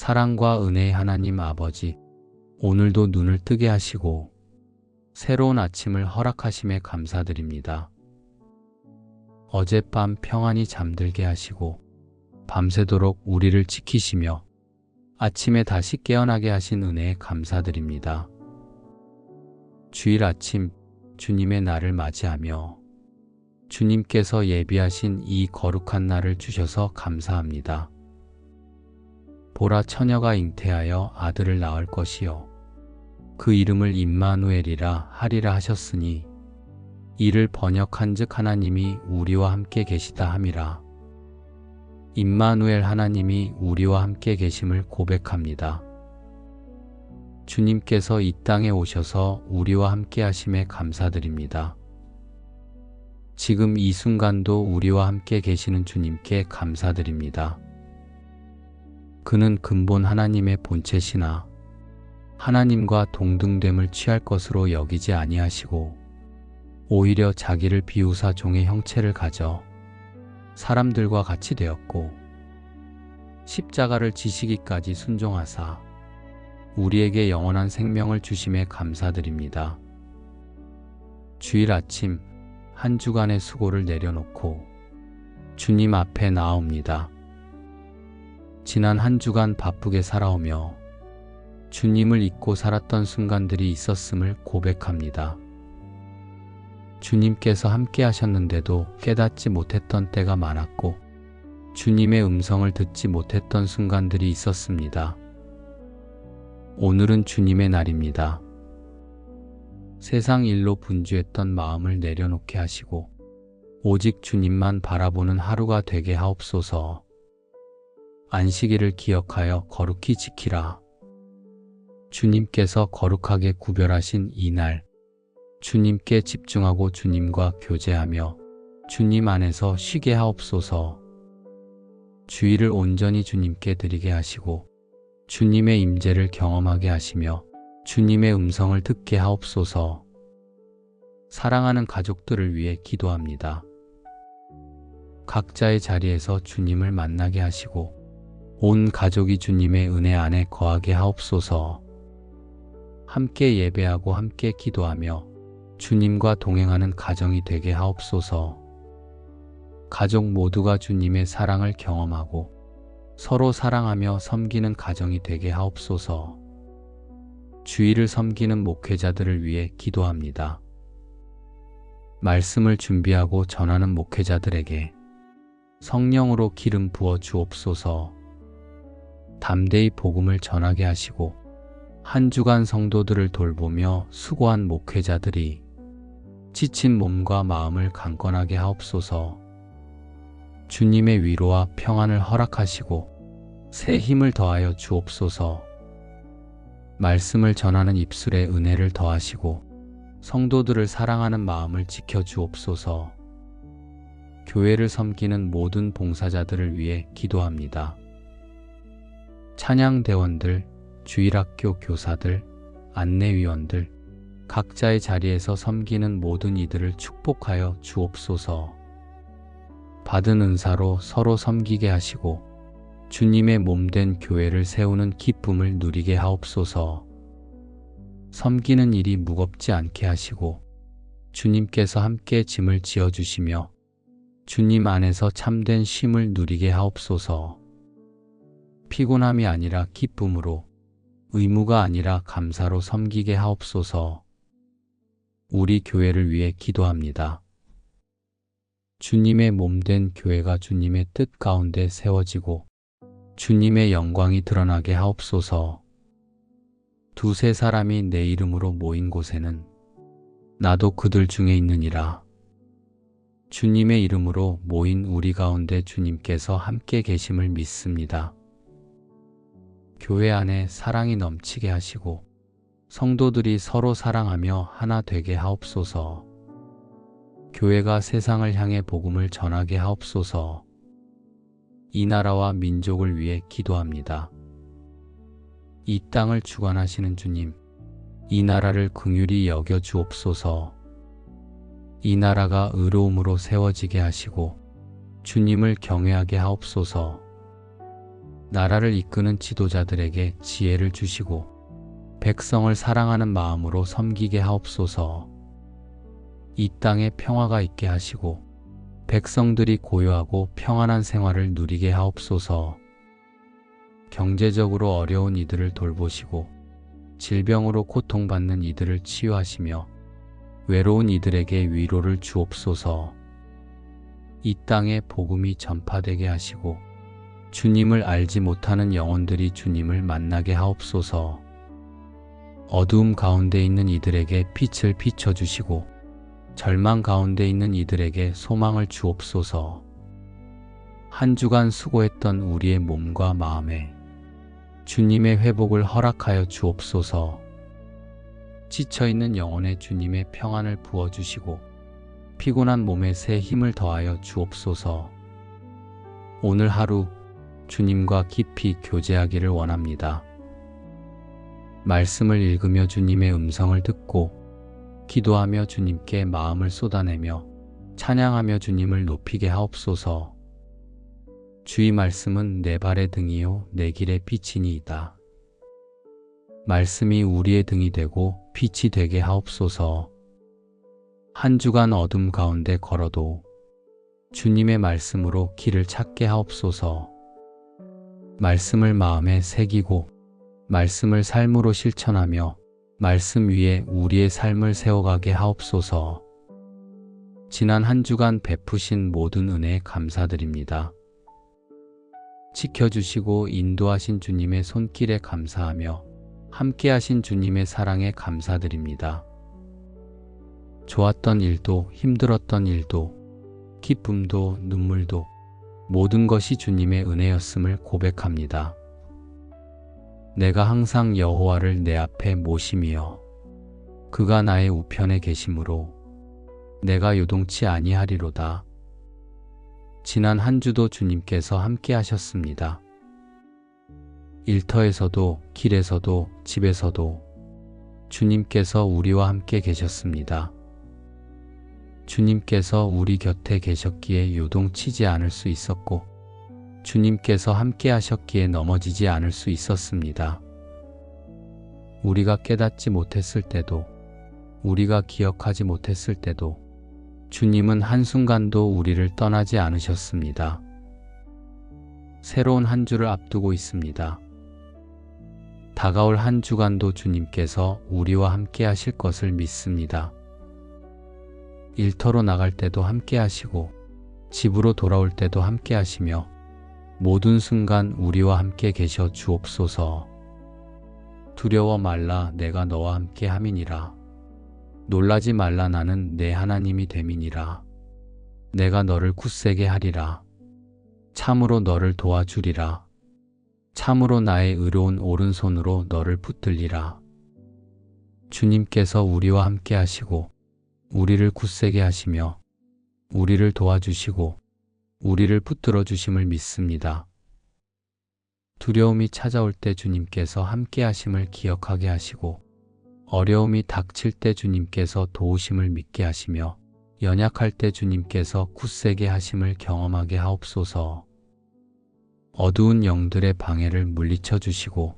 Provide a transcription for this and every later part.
사랑과 은혜의 하나님 아버지, 오늘도 눈을 뜨게 하시고 새로운 아침을 허락하심에 감사드립니다. 어젯밤 평안히 잠들게 하시고 밤새도록 우리를 지키시며 아침에 다시 깨어나게 하신 은혜에 감사드립니다. 주일 아침 주님의 날을 맞이하며 주님께서 예비하신 이 거룩한 날을 주셔서 감사합니다. 보라, 처녀가 잉태하여 아들을 낳을 것이요 그 이름을 임마누엘이라 하리라 하셨으니 이를 번역한즉 하나님이 우리와 함께 계시다 함이라. 임마누엘, 하나님이 우리와 함께 계심을 고백합니다. 주님께서 이 땅에 오셔서 우리와 함께 하심에 감사드립니다. 지금 이 순간도 우리와 함께 계시는 주님께 감사드립니다. 그는 근본 하나님의 본체시나 하나님과 동등됨을 취할 것으로 여기지 아니하시고 오히려 자기를 비우사 종의 형체를 가져 사람들과 같이 되었고 십자가를 지시기까지 순종하사 우리에게 영원한 생명을 주심에 감사드립니다. 주일 아침 한 주간의 수고를 내려놓고 주님 앞에 나아옵니다. 지난 한 주간 바쁘게 살아오며 주님을 잊고 살았던 순간들이 있었음을 고백합니다. 주님께서 함께 하셨는데도 깨닫지 못했던 때가 많았고 주님의 음성을 듣지 못했던 순간들이 있었습니다. 오늘은 주님의 날입니다. 세상 일로 분주했던 마음을 내려놓게 하시고 오직 주님만 바라보는 하루가 되게 하옵소서. 안식일을 기억하여 거룩히 지키라. 주님께서 거룩하게 구별하신 이 날, 주님께 집중하고 주님과 교제하며 주님 안에서 쉬게 하옵소서. 주일을 온전히 주님께 드리게 하시고 주님의 임재를 경험하게 하시며 주님의 음성을 듣게 하옵소서. 사랑하는 가족들을 위해 기도합니다. 각자의 자리에서 주님을 만나게 하시고 온 가족이 주님의 은혜 안에 거하게 하옵소서. 함께 예배하고 함께 기도하며 주님과 동행하는 가정이 되게 하옵소서. 가족 모두가 주님의 사랑을 경험하고 서로 사랑하며 섬기는 가정이 되게 하옵소서. 주일을 섬기는 목회자들을 위해 기도합니다. 말씀을 준비하고 전하는 목회자들에게 성령으로 기름 부어 주옵소서. 담대히 복음을 전하게 하시고 한 주간 성도들을 돌보며 수고한 목회자들이 지친 몸과 마음을 강건하게 하옵소서. 주님의 위로와 평안을 허락하시고 새 힘을 더하여 주옵소서. 말씀을 전하는 입술에 은혜를 더하시고 성도들을 사랑하는 마음을 지켜주옵소서. 교회를 섬기는 모든 봉사자들을 위해 기도합니다. 찬양대원들, 주일학교 교사들, 안내위원들, 각자의 자리에서 섬기는 모든 이들을 축복하여 주옵소서. 받은 은사로 서로 섬기게 하시고 주님의 몸된 교회를 세우는 기쁨을 누리게 하옵소서. 섬기는 일이 무겁지 않게 하시고 주님께서 함께 짐을 지어주시며 주님 안에서 참된 쉼을 누리게 하옵소서. 피곤함이 아니라 기쁨으로, 의무가 아니라 감사로 섬기게 하옵소서. 우리 교회를 위해 기도합니다. 주님의 몸된 교회가 주님의 뜻 가운데 세워지고 주님의 영광이 드러나게 하옵소서. 두세 사람이 내 이름으로 모인 곳에는 나도 그들 중에 있느니라. 주님의 이름으로 모인 우리 가운데 주님께서 함께 계심을 믿습니다. 교회 안에 사랑이 넘치게 하시고 성도들이 서로 사랑하며 하나 되게 하옵소서. 교회가 세상을 향해 복음을 전하게 하옵소서. 이 나라와 민족을 위해 기도합니다. 이 땅을 주관하시는 주님, 이 나라를 긍휼히 여겨 주옵소서. 이 나라가 의로움으로 세워지게 하시고 주님을 경외하게 하옵소서. 나라를 이끄는 지도자들에게 지혜를 주시고 백성을 사랑하는 마음으로 섬기게 하옵소서. 이 땅에 평화가 있게 하시고 백성들이 고요하고 평안한 생활을 누리게 하옵소서. 경제적으로 어려운 이들을 돌보시고 질병으로 고통받는 이들을 치유하시며 외로운 이들에게 위로를 주옵소서. 이 땅에 복음이 전파되게 하시고 주님을 알지 못하는 영혼들이 주님을 만나게 하옵소서. 어두움 가운데 있는 이들에게 빛을 비춰주시고 절망 가운데 있는 이들에게 소망을 주옵소서. 한 주간 수고했던 우리의 몸과 마음에 주님의 회복을 허락하여 주옵소서. 지쳐있는 영혼에 주님의 평안을 부어주시고 피곤한 몸에 새 힘을 더하여 주옵소서. 오늘 하루 주님과 깊이 교제하기를 원합니다. 말씀을 읽으며 주님의 음성을 듣고 기도하며 주님께 마음을 쏟아내며 찬양하며 주님을 높이게 하옵소서. 주의 말씀은 내 발의 등이요 내 길의 빛이니이다. 말씀이 우리의 등이 되고 빛이 되게 하옵소서. 한 주간 어둠 가운데 걸어도 주님의 말씀으로 길을 찾게 하옵소서. 말씀을 마음에 새기고 말씀을 삶으로 실천하며 말씀 위에 우리의 삶을 세워가게 하옵소서. 지난 한 주간 베푸신 모든 은혜에 감사드립니다. 지켜주시고 인도하신 주님의 손길에 감사하며 함께하신 주님의 사랑에 감사드립니다. 좋았던 일도 힘들었던 일도 기쁨도 눈물도 모든 것이 주님의 은혜였음을 고백합니다. 내가 항상 여호와를 내 앞에 모심이여 그가 나의 우편에 계심으로 내가 요동치 아니하리로다. 지난 한 주도 주님께서 함께 하셨습니다. 일터에서도 길에서도 집에서도 주님께서 우리와 함께 계셨습니다. 주님께서 우리 곁에 계셨기에 요동치지 않을 수 있었고 주님께서 함께 하셨기에 넘어지지 않을 수 있었습니다. 우리가 깨닫지 못했을 때도 우리가 기억하지 못했을 때도 주님은 한순간도 우리를 떠나지 않으셨습니다. 새로운 한 주를 앞두고 있습니다. 다가올 한 주간도 주님께서 우리와 함께 하실 것을 믿습니다. 일터로 나갈 때도 함께 하시고 집으로 돌아올 때도 함께 하시며 모든 순간 우리와 함께 계셔 주옵소서. 두려워 말라 내가 너와 함께 함이니라. 놀라지 말라 나는 내 하나님이 됨이니라. 내가 너를 굳세게 하리라. 참으로 너를 도와주리라. 참으로 나의 의로운 오른손으로 너를 붙들리라. 주님께서 우리와 함께 하시고 우리를 굳세게 하시며 우리를 도와주시고 우리를 붙들어 주심을 믿습니다. 두려움이 찾아올 때 주님께서 함께 하심을 기억하게 하시고 어려움이 닥칠 때 주님께서 도우심을 믿게 하시며 연약할 때 주님께서 굳세게 하심을 경험하게 하옵소서. 어두운 영들의 방해를 물리쳐 주시고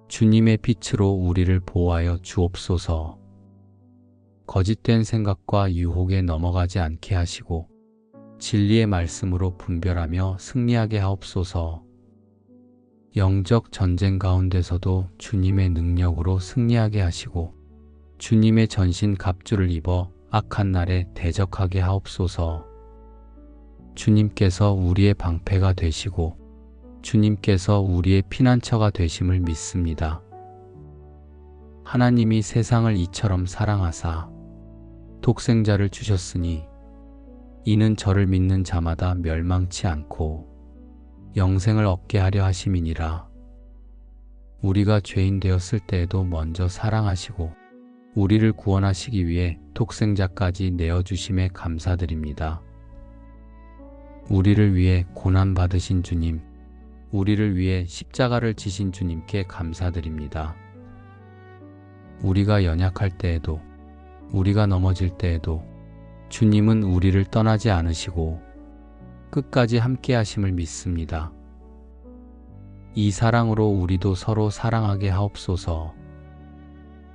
주님의 빛으로 우리를 보호하여 주옵소서. 거짓된 생각과 유혹에 넘어가지 않게 하시고 진리의 말씀으로 분별하며 승리하게 하옵소서. 영적 전쟁 가운데서도 주님의 능력으로 승리하게 하시고 주님의 전신 갑주를 입어 악한 날에 대적하게 하옵소서. 주님께서 우리의 방패가 되시고 주님께서 우리의 피난처가 되심을 믿습니다. 하나님이 세상을 이처럼 사랑하사 독생자를 주셨으니 이는 저를 믿는 자마다 멸망치 않고 영생을 얻게 하려 하심이니라. 우리가 죄인 되었을 때에도 먼저 사랑하시고 우리를 구원하시기 위해 독생자까지 내어주심에 감사드립니다. 우리를 위해 고난받으신 주님, 우리를 위해 십자가를 지신 주님께 감사드립니다. 우리가 연약할 때에도 우리가 넘어질 때에도 주님은 우리를 떠나지 않으시고 끝까지 함께 하심을 믿습니다. 이 사랑으로 우리도 서로 사랑하게 하옵소서.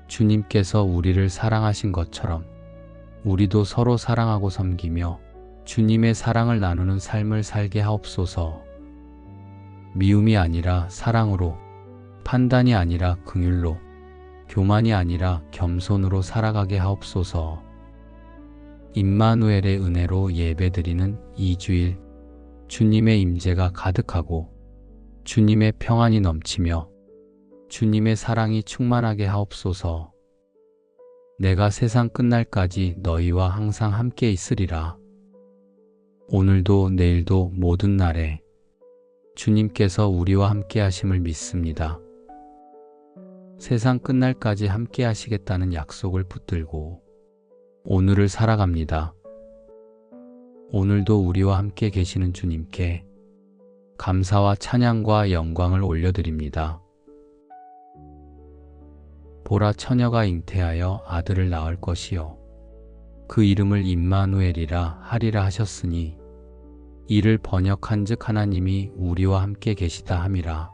주님께서 우리를 사랑하신 것처럼 우리도 서로 사랑하고 섬기며 주님의 사랑을 나누는 삶을 살게 하옵소서. 미움이 아니라 사랑으로, 판단이 아니라 긍휼로, 교만이 아니라 겸손으로 살아가게 하옵소서. 임마누엘의 은혜로 예배드리는 이 주일, 주님의 임재가 가득하고 주님의 평안이 넘치며 주님의 사랑이 충만하게 하옵소서. 내가 세상 끝날까지 너희와 항상 함께 있으리라. 오늘도 내일도 모든 날에 주님께서 우리와 함께 하심을 믿습니다. 세상 끝날까지 함께 하시겠다는 약속을 붙들고 오늘을 살아갑니다. 오늘도 우리와 함께 계시는 주님께 감사와 찬양과 영광을 올려드립니다. 보라, 처녀가 잉태하여 아들을 낳을 것이요 그 이름을 임마누엘이라 하리라 하셨으니 이를 번역한즉 하나님이 우리와 함께 계시다 함이라.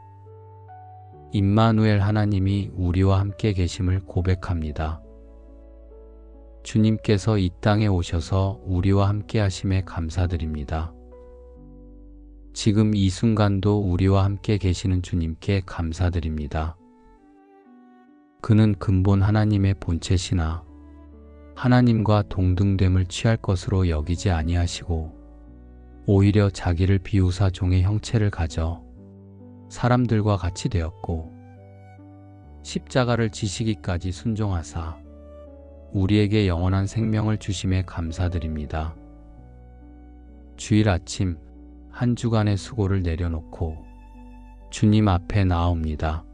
임마누엘, 하나님이 우리와 함께 계심을 고백합니다. 주님께서 이 땅에 오셔서 우리와 함께 하심에 감사드립니다. 지금 이 순간도 우리와 함께 계시는 주님께 감사드립니다. 그는 근본 하나님의 본체시나 하나님과 동등됨을 취할 것으로 여기지 아니하시고 오히려 자기를 비우사 종의 형체를 가져 사람들과 같이 되었고 십자가를 지시기까지 순종하사 우리에게 영원한 생명을 주심에 감사드립니다. 주일 아침 한 주간의 수고를 내려놓고 주님 앞에 나아옵니다.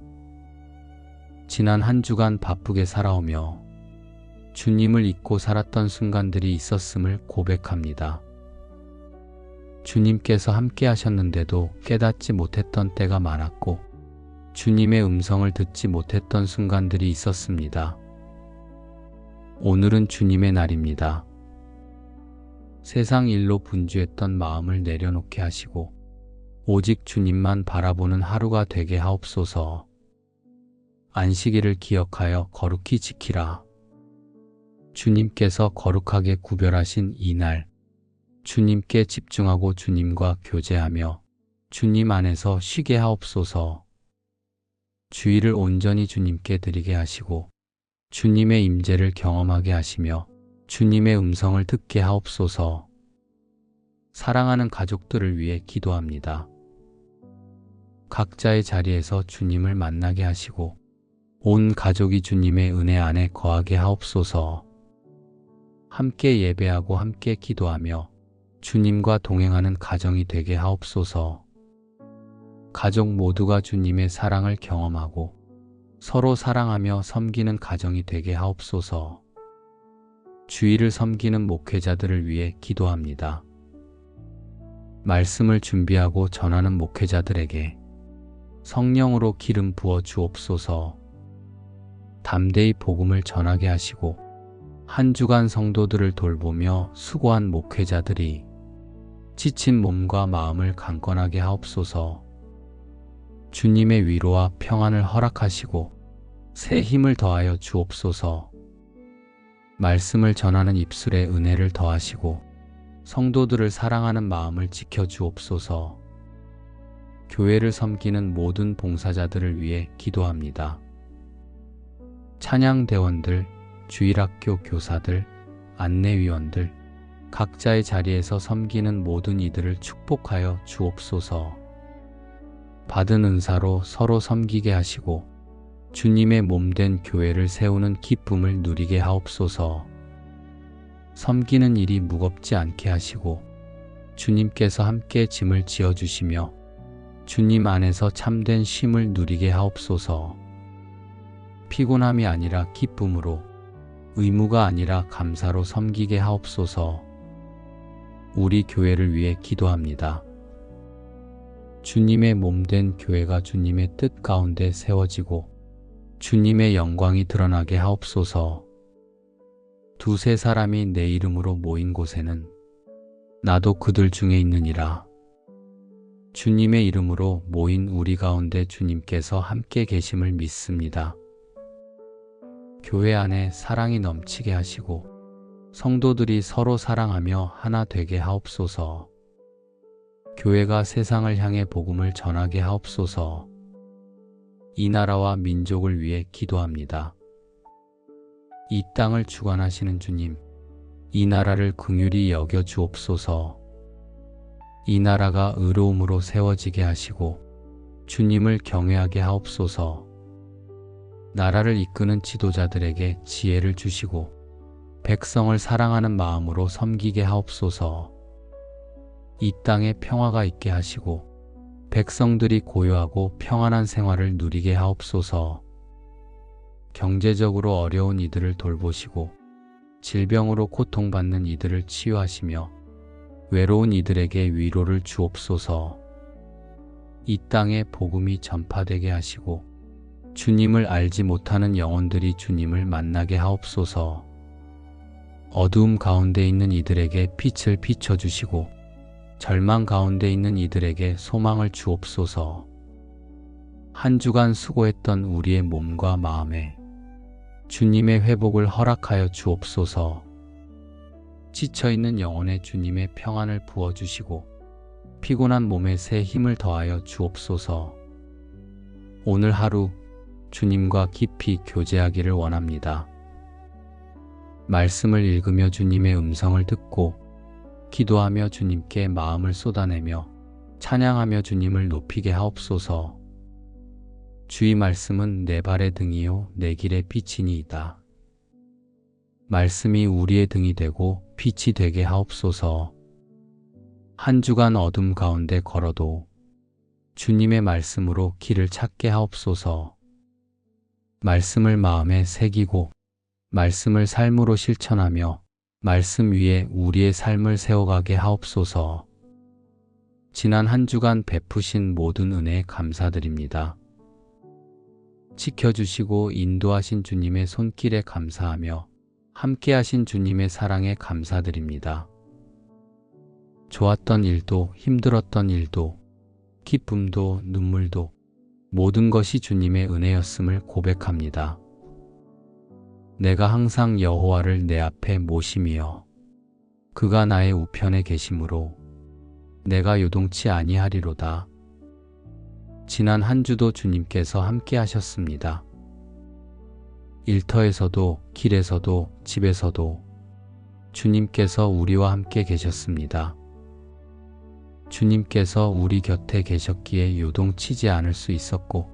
지난 한 주간 바쁘게 살아오며 주님을 잊고 살았던 순간들이 있었음을 고백합니다. 주님께서 함께 하셨는데도 깨닫지 못했던 때가 많았고 주님의 음성을 듣지 못했던 순간들이 있었습니다. 오늘은 주님의 날입니다. 세상 일로 분주했던 마음을 내려놓게 하시고 오직 주님만 바라보는 하루가 되게 하옵소서. 안식일을 기억하여 거룩히 지키라. 주님께서 거룩하게 구별하신 이 날, 주님께 집중하고 주님과 교제하며 주님 안에서 쉬게 하옵소서. 주일을 온전히 주님께 드리게 하시고 주님의 임재를 경험하게 하시며 주님의 음성을 듣게 하옵소서. 사랑하는 가족들을 위해 기도합니다. 각자의 자리에서 주님을 만나게 하시고 온 가족이 주님의 은혜 안에 거하게 하옵소서. 함께 예배하고 함께 기도하며 주님과 동행하는 가정이 되게 하옵소서. 가족 모두가 주님의 사랑을 경험하고 서로 사랑하며 섬기는 가정이 되게 하옵소서. 주일을 섬기는 목회자들을 위해 기도합니다. 말씀을 준비하고 전하는 목회자들에게 성령으로 기름 부어 주옵소서. 담대히 복음을 전하게 하시고 한 주간 성도들을 돌보며 수고한 목회자들이 지친 몸과 마음을 강건하게 하옵소서. 주님의 위로와 평안을 허락하시고 새 힘을 더하여 주옵소서. 말씀을 전하는 입술에 은혜를 더하시고 성도들을 사랑하는 마음을 지켜주옵소서. 교회를 섬기는 모든 봉사자들을 위해 기도합니다. 찬양대원들, 주일학교 교사들, 안내위원들, 각자의 자리에서 섬기는 모든 이들을 축복하여 주옵소서. 받은 은사로 서로 섬기게 하시고 주님의 몸된 교회를 세우는 기쁨을 누리게 하옵소서. 섬기는 일이 무겁지 않게 하시고 주님께서 함께 짐을 지어주시며 주님 안에서 참된 쉼을 누리게 하옵소서. 피곤함이 아니라 기쁨으로, 의무가 아니라 감사로 섬기게 하옵소서. 우리 교회를 위해 기도합니다. 주님의 몸된 교회가 주님의 뜻 가운데 세워지고 주님의 영광이 드러나게 하옵소서. 두세 사람이 내 이름으로 모인 곳에는 나도 그들 중에 있느니라. 주님의 이름으로 모인 우리 가운데 주님께서 함께 계심을 믿습니다. 교회 안에 사랑이 넘치게 하시고 성도들이 서로 사랑하며 하나 되게 하옵소서. 교회가 세상을 향해 복음을 전하게 하옵소서. 이 나라와 민족을 위해 기도합니다. 이 땅을 주관하시는 주님, 이 나라를 긍휼히 여겨 주옵소서. 이 나라가 의로움으로 세워지게 하시고 주님을 경외하게 하옵소서. 나라를 이끄는 지도자들에게 지혜를 주시고 백성을 사랑하는 마음으로 섬기게 하옵소서. 이 땅에 평화가 있게 하시고 백성들이 고요하고 평안한 생활을 누리게 하옵소서. 경제적으로 어려운 이들을 돌보시고 질병으로 고통받는 이들을 치유하시며 외로운 이들에게 위로를 주옵소서. 이 땅에 복음이 전파되게 하시고 주님을 알지 못하는 영혼들이 주님을 만나게 하옵소서. 어두움 가운데 있는 이들에게 빛을 비춰주시고 절망 가운데 있는 이들에게 소망을 주옵소서. 한 주간 수고했던 우리의 몸과 마음에 주님의 회복을 허락하여 주옵소서. 지쳐있는 영혼에 주님의 평안을 부어주시고 피곤한 몸에 새 힘을 더하여 주옵소서. 오늘 하루 주님과 깊이 교제하기를 원합니다. 말씀을 읽으며 주님의 음성을 듣고 기도하며 주님께 마음을 쏟아내며 찬양하며 주님을 높이게 하옵소서. 주의 말씀은 내 발의 등이요 내 길의 빛이니이다. 말씀이 우리의 등이 되고 빛이 되게 하옵소서. 한 주간 어둠 가운데 걸어도 주님의 말씀으로 길을 찾게 하옵소서. 말씀을 마음에 새기고 말씀을 삶으로 실천하며 말씀 위에 우리의 삶을 세워가게 하옵소서. 지난 한 주간 베푸신 모든 은혜에 감사드립니다. 지켜주시고 인도하신 주님의 손길에 감사하며 함께하신 주님의 사랑에 감사드립니다. 좋았던 일도 힘들었던 일도 기쁨도 눈물도 모든 것이 주님의 은혜였음을 고백합니다. 내가 항상 여호와를 내 앞에 모심이여 그가 나의 우편에 계심으로 내가 요동치 아니하리로다. 지난 한 주도 주님께서 함께 하셨습니다. 일터에서도 길에서도 집에서도 주님께서 우리와 함께 계셨습니다. 주님께서 우리 곁에 계셨기에 요동치지 않을 수 있었고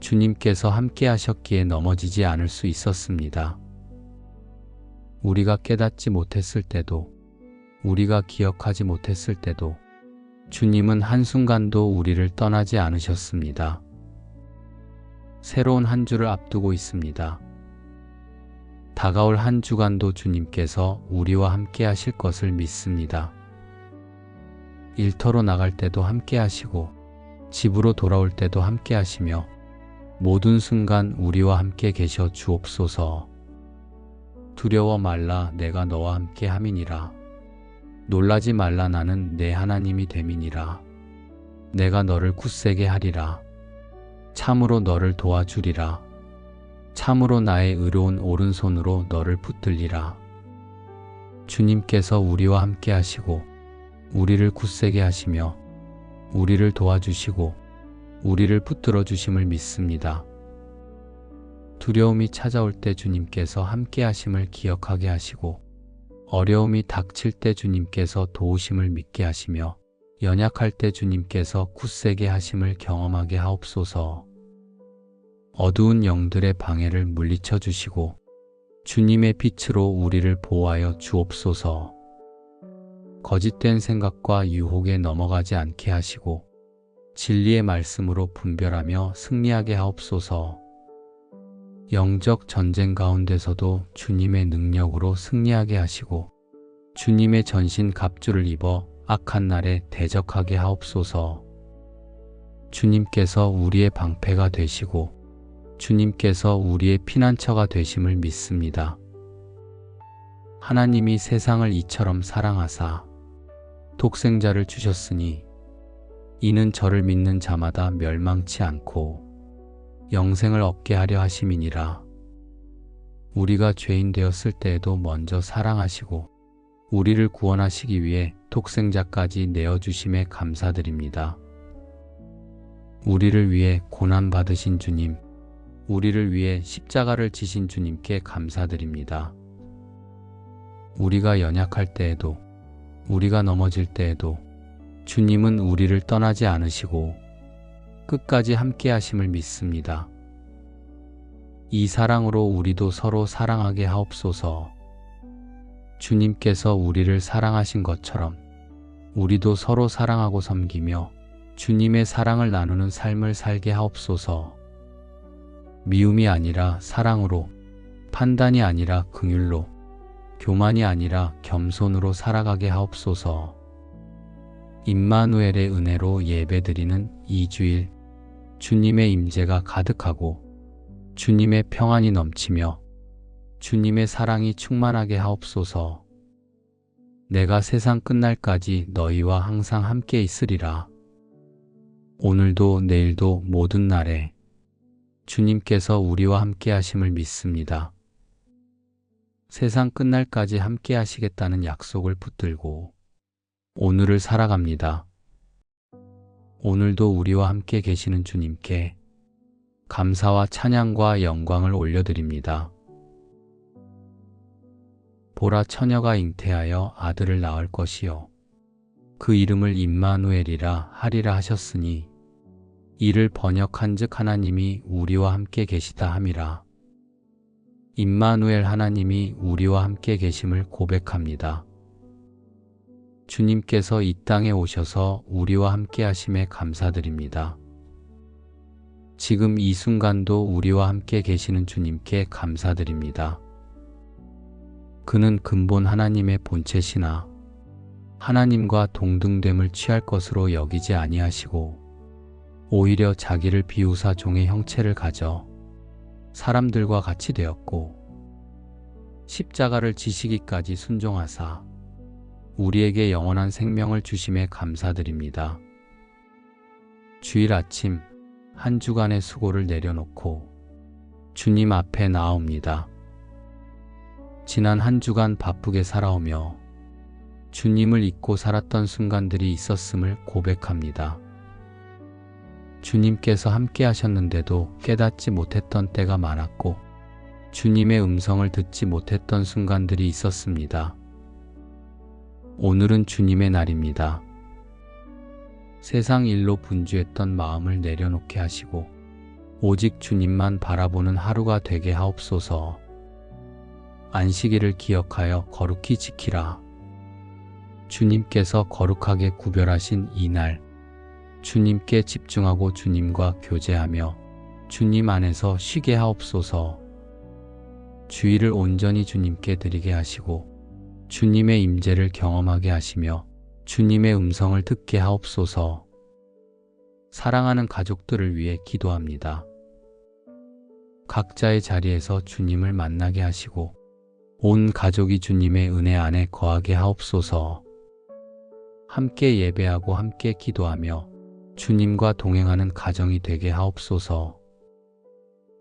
주님께서 함께 하셨기에 넘어지지 않을 수 있었습니다. 우리가 깨닫지 못했을 때도 우리가 기억하지 못했을 때도 주님은 한순간도 우리를 떠나지 않으셨습니다. 새로운 한 주를 앞두고 있습니다. 다가올 한 주간도 주님께서 우리와 함께 하실 것을 믿습니다. 일터로 나갈 때도 함께 하시고 집으로 돌아올 때도 함께 하시며 모든 순간 우리와 함께 계셔 주옵소서. 두려워 말라 내가 너와 함께 함이니라. 놀라지 말라 나는 내 하나님이 됨이니라. 내가 너를 굳세게 하리라. 참으로 너를 도와주리라. 참으로 나의 의로운 오른손으로 너를 붙들리라. 주님께서 우리와 함께 하시고 우리를 굳세게 하시며 우리를 도와주시고 우리를 붙들어 주심을 믿습니다. 두려움이 찾아올 때 주님께서 함께 하심을 기억하게 하시고 어려움이 닥칠 때 주님께서 도우심을 믿게 하시며 연약할 때 주님께서 굳세게 하심을 경험하게 하옵소서. 어두운 영들의 방해를 물리쳐 주시고 주님의 빛으로 우리를 보호하여 주옵소서. 거짓된 생각과 유혹에 넘어가지 않게 하시고 진리의 말씀으로 분별하며 승리하게 하옵소서. 영적 전쟁 가운데서도 주님의 능력으로 승리하게 하시고 주님의 전신 갑주를 입어 악한 날에 대적하게 하옵소서. 주님께서 우리의 방패가 되시고 주님께서 우리의 피난처가 되심을 믿습니다. 하나님이 세상을 이처럼 사랑하사 독생자를 주셨으니 이는 저를 믿는 자마다 멸망치 않고 영생을 얻게 하려 하심이니라. 우리가 죄인 되었을 때에도 먼저 사랑하시고 우리를 구원하시기 위해 독생자까지 내어주심에 감사드립니다. 우리를 위해 고난받으신 주님, 우리를 위해 십자가를 지신 주님께 감사드립니다. 우리가 연약할 때에도, 우리가 넘어질 때에도 주님은 우리를 떠나지 않으시고 끝까지 함께 하심을 믿습니다. 이 사랑으로 우리도 서로 사랑하게 하옵소서. 주님께서 우리를 사랑하신 것처럼 우리도 서로 사랑하고 섬기며 주님의 사랑을 나누는 삶을 살게 하옵소서. 미움이 아니라 사랑으로, 판단이 아니라 긍휼로, 교만이 아니라 겸손으로 살아가게 하옵소서. 임마누엘의 은혜로 예배드리는 이 주일, 주님의 임재가 가득하고 주님의 평안이 넘치며 주님의 사랑이 충만하게 하옵소서. 내가 세상 끝날까지 너희와 항상 함께 있으리라. 오늘도 내일도 모든 날에 주님께서 우리와 함께 하심을 믿습니다. 세상 끝날까지 함께 하시겠다는 약속을 붙들고 오늘을 살아갑니다. 오늘도 우리와 함께 계시는 주님께 감사와 찬양과 영광을 올려드립니다. 보라, 처녀가 잉태하여 아들을 낳을 것이요 그 이름을 임마누엘이라 하리라 하셨으니 이를 번역한즉 하나님이 우리와 함께 계시다 함이라. 임마누엘, 하나님이 우리와 함께 계심을 고백합니다. 주님께서 이 땅에 오셔서 우리와 함께 하심에 감사드립니다. 지금 이 순간도 우리와 함께 계시는 주님께 감사드립니다. 그는 근본 하나님의 본체시나 하나님과 동등됨을 취할 것으로 여기지 아니하시고 오히려 자기를 비우사 종의 형체를 가져 사람들과 같이 되었고 십자가를 지시기까지 순종하사 우리에게 영원한 생명을 주심에 감사드립니다. 주일 아침 한 주간의 수고를 내려놓고 주님 앞에 나아옵니다. 지난 한 주간 바쁘게 살아오며 주님을 잊고 살았던 순간들이 있었음을 고백합니다. 주님께서 함께 하셨는데도 깨닫지 못했던 때가 많았고 주님의 음성을 듣지 못했던 순간들이 있었습니다. 오늘은 주님의 날입니다. 세상 일로 분주했던 마음을 내려놓게 하시고 오직 주님만 바라보는 하루가 되게 하옵소서. 안식일을 기억하여 거룩히 지키라. 주님께서 거룩하게 구별하신 이 날, 주님께 집중하고 주님과 교제하며 주님 안에서 쉬게 하옵소서. 주일을 온전히 주님께 드리게 하시고 주님의 임재를 경험하게 하시며 주님의 음성을 듣게 하옵소서. 사랑하는 가족들을 위해 기도합니다. 각자의 자리에서 주님을 만나게 하시고 온 가족이 주님의 은혜 안에 거하게 하옵소서. 함께 예배하고 함께 기도하며 주님과 동행하는 가정이 되게 하옵소서.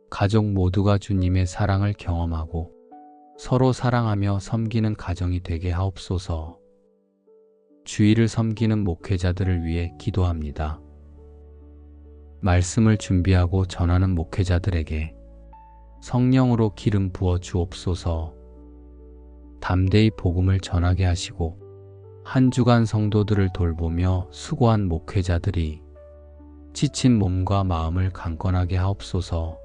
가족 모두가 주님의 사랑을 경험하고 서로 사랑하며 섬기는 가정이 되게 하옵소서. 주일을 섬기는 목회자들을 위해 기도합니다. 말씀을 준비하고 전하는 목회자들에게 성령으로 기름 부어 주옵소서. 담대히 복음을 전하게 하시고 한 주간 성도들을 돌보며 수고한 목회자들이 지친 몸과 마음을 강건하게 하옵소서.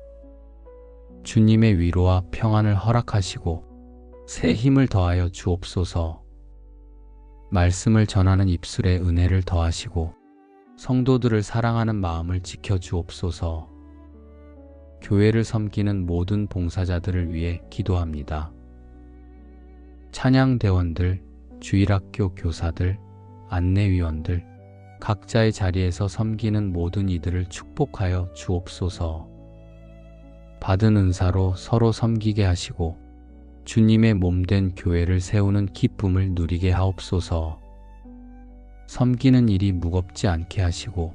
주님의 위로와 평안을 허락하시고 새 힘을 더하여 주옵소서. 말씀을 전하는 입술에 은혜를 더하시고 성도들을 사랑하는 마음을 지켜주옵소서. 교회를 섬기는 모든 봉사자들을 위해 기도합니다. 찬양대원들, 주일학교 교사들, 안내위원들, 각자의 자리에서 섬기는 모든 이들을 축복하여 주옵소서. 받은 은사로 서로 섬기게 하시고 주님의 몸된 교회를 세우는 기쁨을 누리게 하옵소서. 섬기는 일이 무겁지 않게 하시고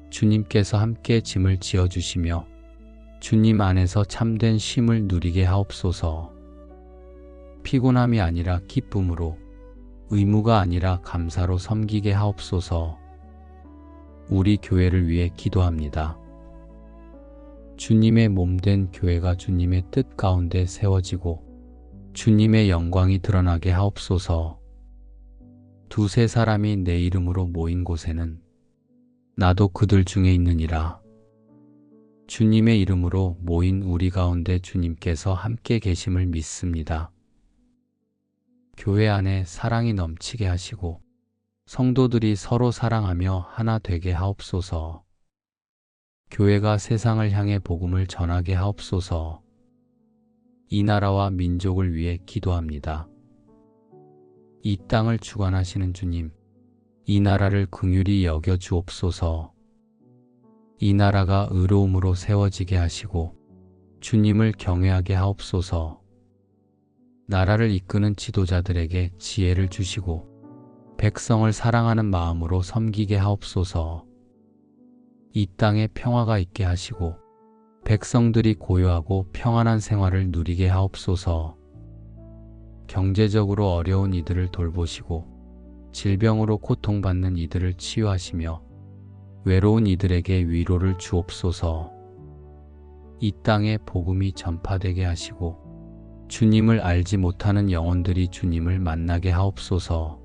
주님께서 함께 짐을 지어주시며 주님 안에서 참된 쉼을 누리게 하옵소서. 피곤함이 아니라 기쁨으로, 의무가 아니라 감사로 섬기게 하옵소서. 우리 교회를 위해 기도합니다. 주님의 몸된 교회가 주님의 뜻 가운데 세워지고 주님의 영광이 드러나게 하옵소서. 두세 사람이 내 이름으로 모인 곳에는 나도 그들 중에 있느니라. 주님의 이름으로 모인 우리 가운데 주님께서 함께 계심을 믿습니다. 교회 안에 사랑이 넘치게 하시고 성도들이 서로 사랑하며 하나 되게 하옵소서. 교회가 세상을 향해 복음을 전하게 하옵소서. 이 나라와 민족을 위해 기도합니다. 이 땅을 주관하시는 주님, 이 나라를 긍휼히 여겨 주옵소서. 이 나라가 의로움으로 세워지게 하시고 주님을 경외하게 하옵소서. 나라를 이끄는 지도자들에게 지혜를 주시고 백성을 사랑하는 마음으로 섬기게 하옵소서. 이 땅에 평화가 있게 하시고 백성들이 고요하고 평안한 생활을 누리게 하옵소서. 경제적으로 어려운 이들을 돌보시고 질병으로 고통받는 이들을 치유하시며 외로운 이들에게 위로를 주옵소서. 이 땅에 복음이 전파되게 하시고 주님을 알지 못하는 영혼들이 주님을 만나게 하옵소서.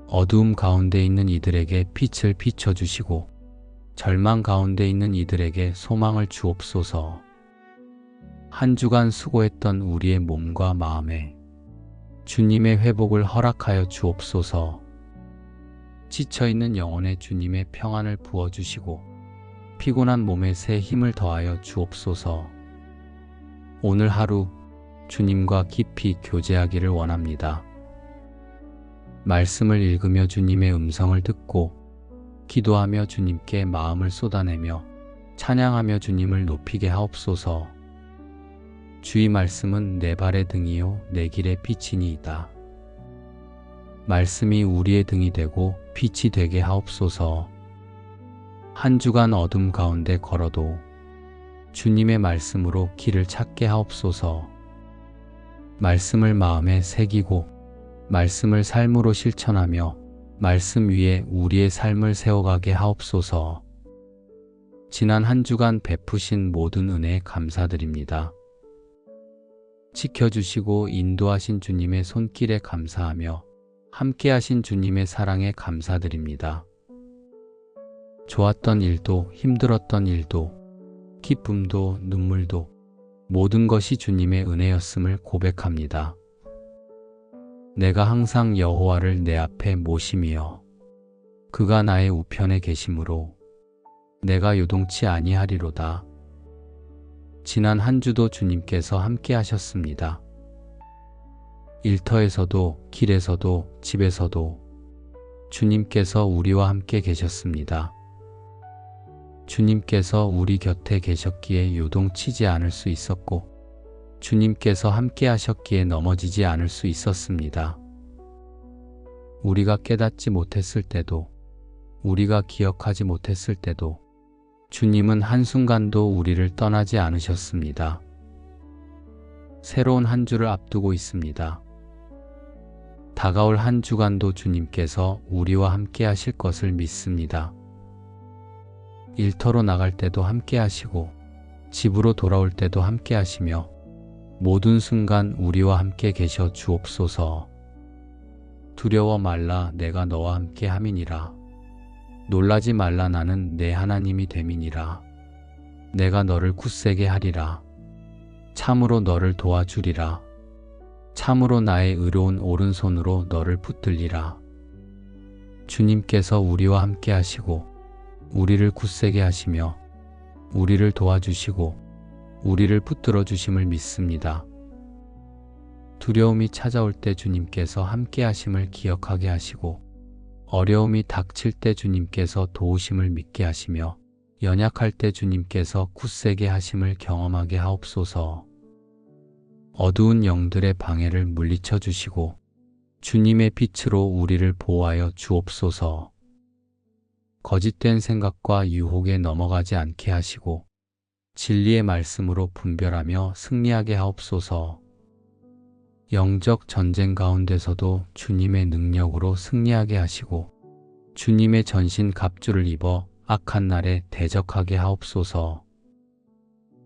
어두움 가운데 있는 이들에게 빛을 비춰주시고 절망 가운데 있는 이들에게 소망을 주옵소서. 한 주간 수고했던 우리의 몸과 마음에 주님의 회복을 허락하여 주옵소서. 지쳐있는 영혼에 주님의 평안을 부어주시고 피곤한 몸에 새 힘을 더하여 주옵소서. 오늘 하루 주님과 깊이 교제하기를 원합니다. 말씀을 읽으며 주님의 음성을 듣고 기도하며 주님께 마음을 쏟아내며 찬양하며 주님을 높이게 하옵소서. 주의 말씀은 내 발의 등이요 내 길의 빛이니이다. 말씀이 우리의 등이 되고 빛이 되게 하옵소서. 한 주간 어둠 가운데 걸어도 주님의 말씀으로 길을 찾게 하옵소서. 말씀을 마음에 새기고 말씀을 삶으로 실천하며 말씀 위에 우리의 삶을 세워가게 하옵소서. 지난 한 주간 베푸신 모든 은혜에 감사드립니다. 지켜주시고 인도하신 주님의 손길에 감사하며 함께하신 주님의 사랑에 감사드립니다. 좋았던 일도 힘들었던 일도 기쁨도 눈물도 모든 것이 주님의 은혜였음을 고백합니다. 내가 항상 여호와를 내 앞에 모심이여 그가 나의 우편에 계심으로 내가 요동치 아니하리로다. 지난 한 주도 주님께서 함께 하셨습니다. 일터에서도 길에서도 집에서도 주님께서 우리와 함께 계셨습니다. 주님께서 우리 곁에 계셨기에 요동치지 않을 수 있었고 주님께서 함께 하셨기에 넘어지지 않을 수 있었습니다. 우리가 깨닫지 못했을 때도 우리가 기억하지 못했을 때도 주님은 한순간도 우리를 떠나지 않으셨습니다. 새로운 한 주를 앞두고 있습니다. 다가올 한 주간도 주님께서 우리와 함께 하실 것을 믿습니다. 일터로 나갈 때도 함께 하시고 집으로 돌아올 때도 함께 하시며 모든 순간 우리와 함께 계셔 주옵소서. 두려워 말라 내가 너와 함께 함이니라. 놀라지 말라 나는 내 하나님이 됨이니라. 내가 너를 굳세게 하리라. 참으로 너를 도와주리라. 참으로 나의 의로운 오른손으로 너를 붙들리라. 주님께서 우리와 함께 하시고 우리를 굳세게 하시며 우리를 도와주시고 우리를 붙들어 주심을 믿습니다. 두려움이 찾아올 때 주님께서 함께 하심을 기억하게 하시고 어려움이 닥칠 때 주님께서 도우심을 믿게 하시며 연약할 때 주님께서 굳세게 하심을 경험하게 하옵소서. 어두운 영들의 방해를 물리쳐 주시고 주님의 빛으로 우리를 보호하여 주옵소서. 거짓된 생각과 유혹에 넘어가지 않게 하시고 진리의 말씀으로 분별하며 승리하게 하옵소서. 영적 전쟁 가운데서도 주님의 능력으로 승리하게 하시고 주님의 전신 갑주를 입어 악한 날에 대적하게 하옵소서.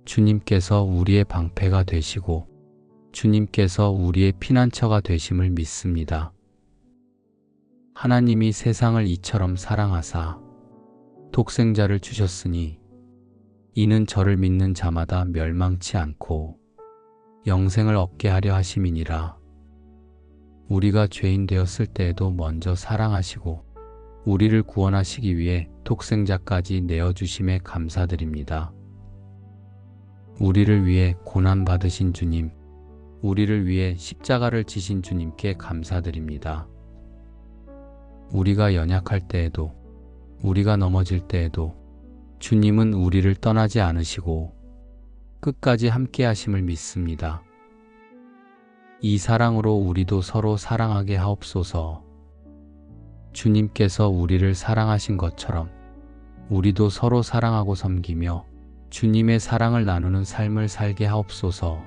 주님께서 우리의 방패가 되시고 주님께서 우리의 피난처가 되심을 믿습니다. 하나님이 세상을 이처럼 사랑하사 독생자를 주셨으니 이는 저를 믿는 자마다 멸망치 않고 영생을 얻게 하려 하심이니라. 우리가 죄인 되었을 때에도 먼저 사랑하시고 우리를 구원하시기 위해 독생자까지 내어주심에 감사드립니다. 우리를 위해 고난받으신 주님, 우리를 위해 십자가를 지신 주님께 감사드립니다. 우리가 연약할 때에도, 우리가 넘어질 때에도 주님은 우리를 떠나지 않으시고 끝까지 함께 하심을 믿습니다. 이 사랑으로 우리도 서로 사랑하게 하옵소서. 주님께서 우리를 사랑하신 것처럼 우리도 서로 사랑하고 섬기며 주님의 사랑을 나누는 삶을 살게 하옵소서.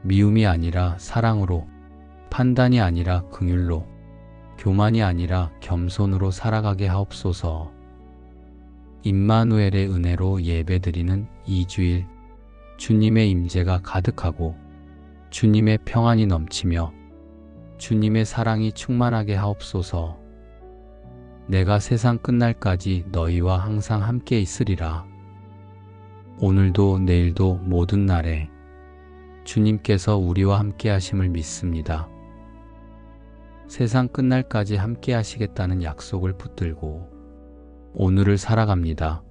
미움이 아니라 사랑으로, 판단이 아니라 긍휼로, 교만이 아니라 겸손으로 살아가게 하옵소서. 임마누엘의 은혜로 예배드리는 이 주일, 주님의 임재가 가득하고 주님의 평안이 넘치며 주님의 사랑이 충만하게 하옵소서. 내가 세상 끝날까지 너희와 항상 함께 있으리라. 오늘도 내일도 모든 날에 주님께서 우리와 함께 하심을 믿습니다. 세상 끝날까지 함께 하시겠다는 약속을 붙들고 오늘을 살아갑니다.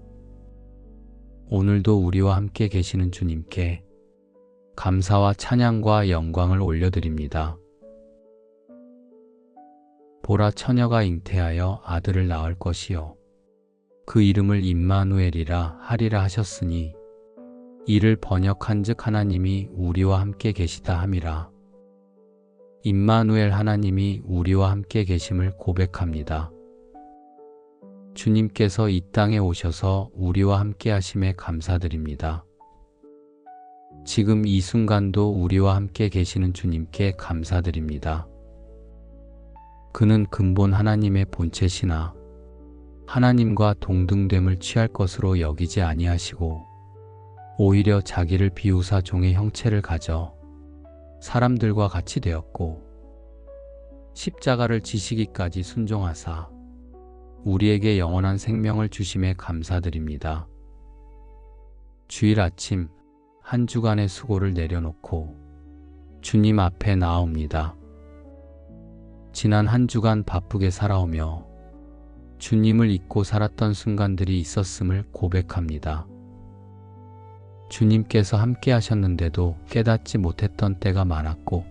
오늘도 우리와 함께 계시는 주님께 감사와 찬양과 영광을 올려드립니다. 보라, 처녀가 잉태하여 아들을 낳을 것이요 그 이름을 임마누엘이라 하리라 하셨으니 이를 번역한즉 하나님이 우리와 함께 계시다 함이라. 임마누엘, 하나님이 우리와 함께 계심을 고백합니다. 주님께서 이 땅에 오셔서 우리와 함께 하심에 감사드립니다. 지금 이 순간도 우리와 함께 계시는 주님께 감사드립니다. 그는 근본 하나님의 본체시나 하나님과 동등됨을 취할 것으로 여기지 아니하시고 오히려 자기를 비우사 종의 형체를 가져 사람들과 같이 되었고 십자가를 지시기까지 순종하사 우리에게 영원한 생명을 주심에 감사드립니다. 주일 아침 한 주간의 수고를 내려놓고 주님 앞에 나아옵니다. 지난 한 주간 바쁘게 살아오며 주님을 잊고 살았던 순간들이 있었음을 고백합니다. 주님께서 함께 하셨는데도 깨닫지 못했던 때가 많았고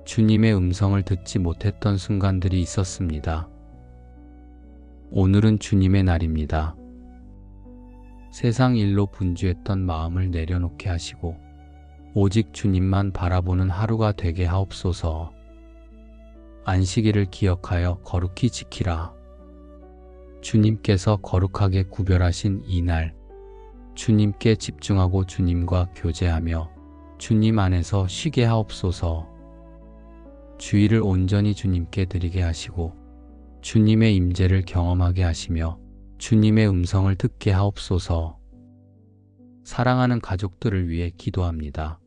주님의 음성을 듣지 못했던 순간들이 있었습니다. 오늘은 주님의 날입니다. 세상 일로 분주했던 마음을 내려놓게 하시고 오직 주님만 바라보는 하루가 되게 하옵소서. 안식일을 기억하여 거룩히 지키라. 주님께서 거룩하게 구별하신 이 날, 주님께 집중하고 주님과 교제하며 주님 안에서 쉬게 하옵소서. 주일을 온전히 주님께 드리게 하시고 주님의 임재를 경험하게 하시며 주님의 음성을 듣게 하옵소서. 사랑하는 가족들을 위해 기도합니다.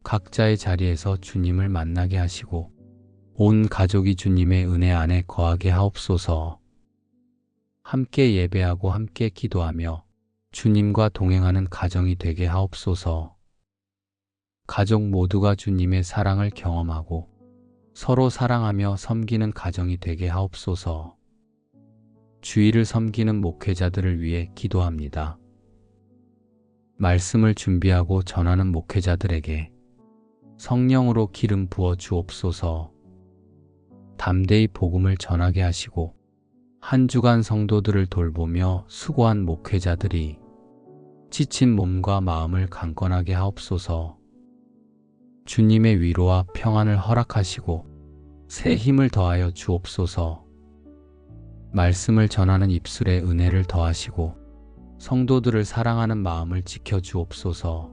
각자의 자리에서 주님을 만나게 하시고 온 가족이 주님의 은혜 안에 거하게 하옵소서. 함께 예배하고 함께 기도하며 주님과 동행하는 가정이 되게 하옵소서. 가족 모두가 주님의 사랑을 경험하고 서로 사랑하며 섬기는 가정이 되게 하옵소서. 주일을 섬기는 목회자들을 위해 기도합니다. 말씀을 준비하고 전하는 목회자들에게 성령으로 기름 부어 주옵소서. 담대히 복음을 전하게 하시고 한 주간 성도들을 돌보며 수고한 목회자들이 지친 몸과 마음을 강건하게 하옵소서. 주님의 위로와 평안을 허락하시고 새 힘을 더하여 주옵소서. 말씀을 전하는 입술에 은혜를 더하시고 성도들을 사랑하는 마음을 지켜 주옵소서.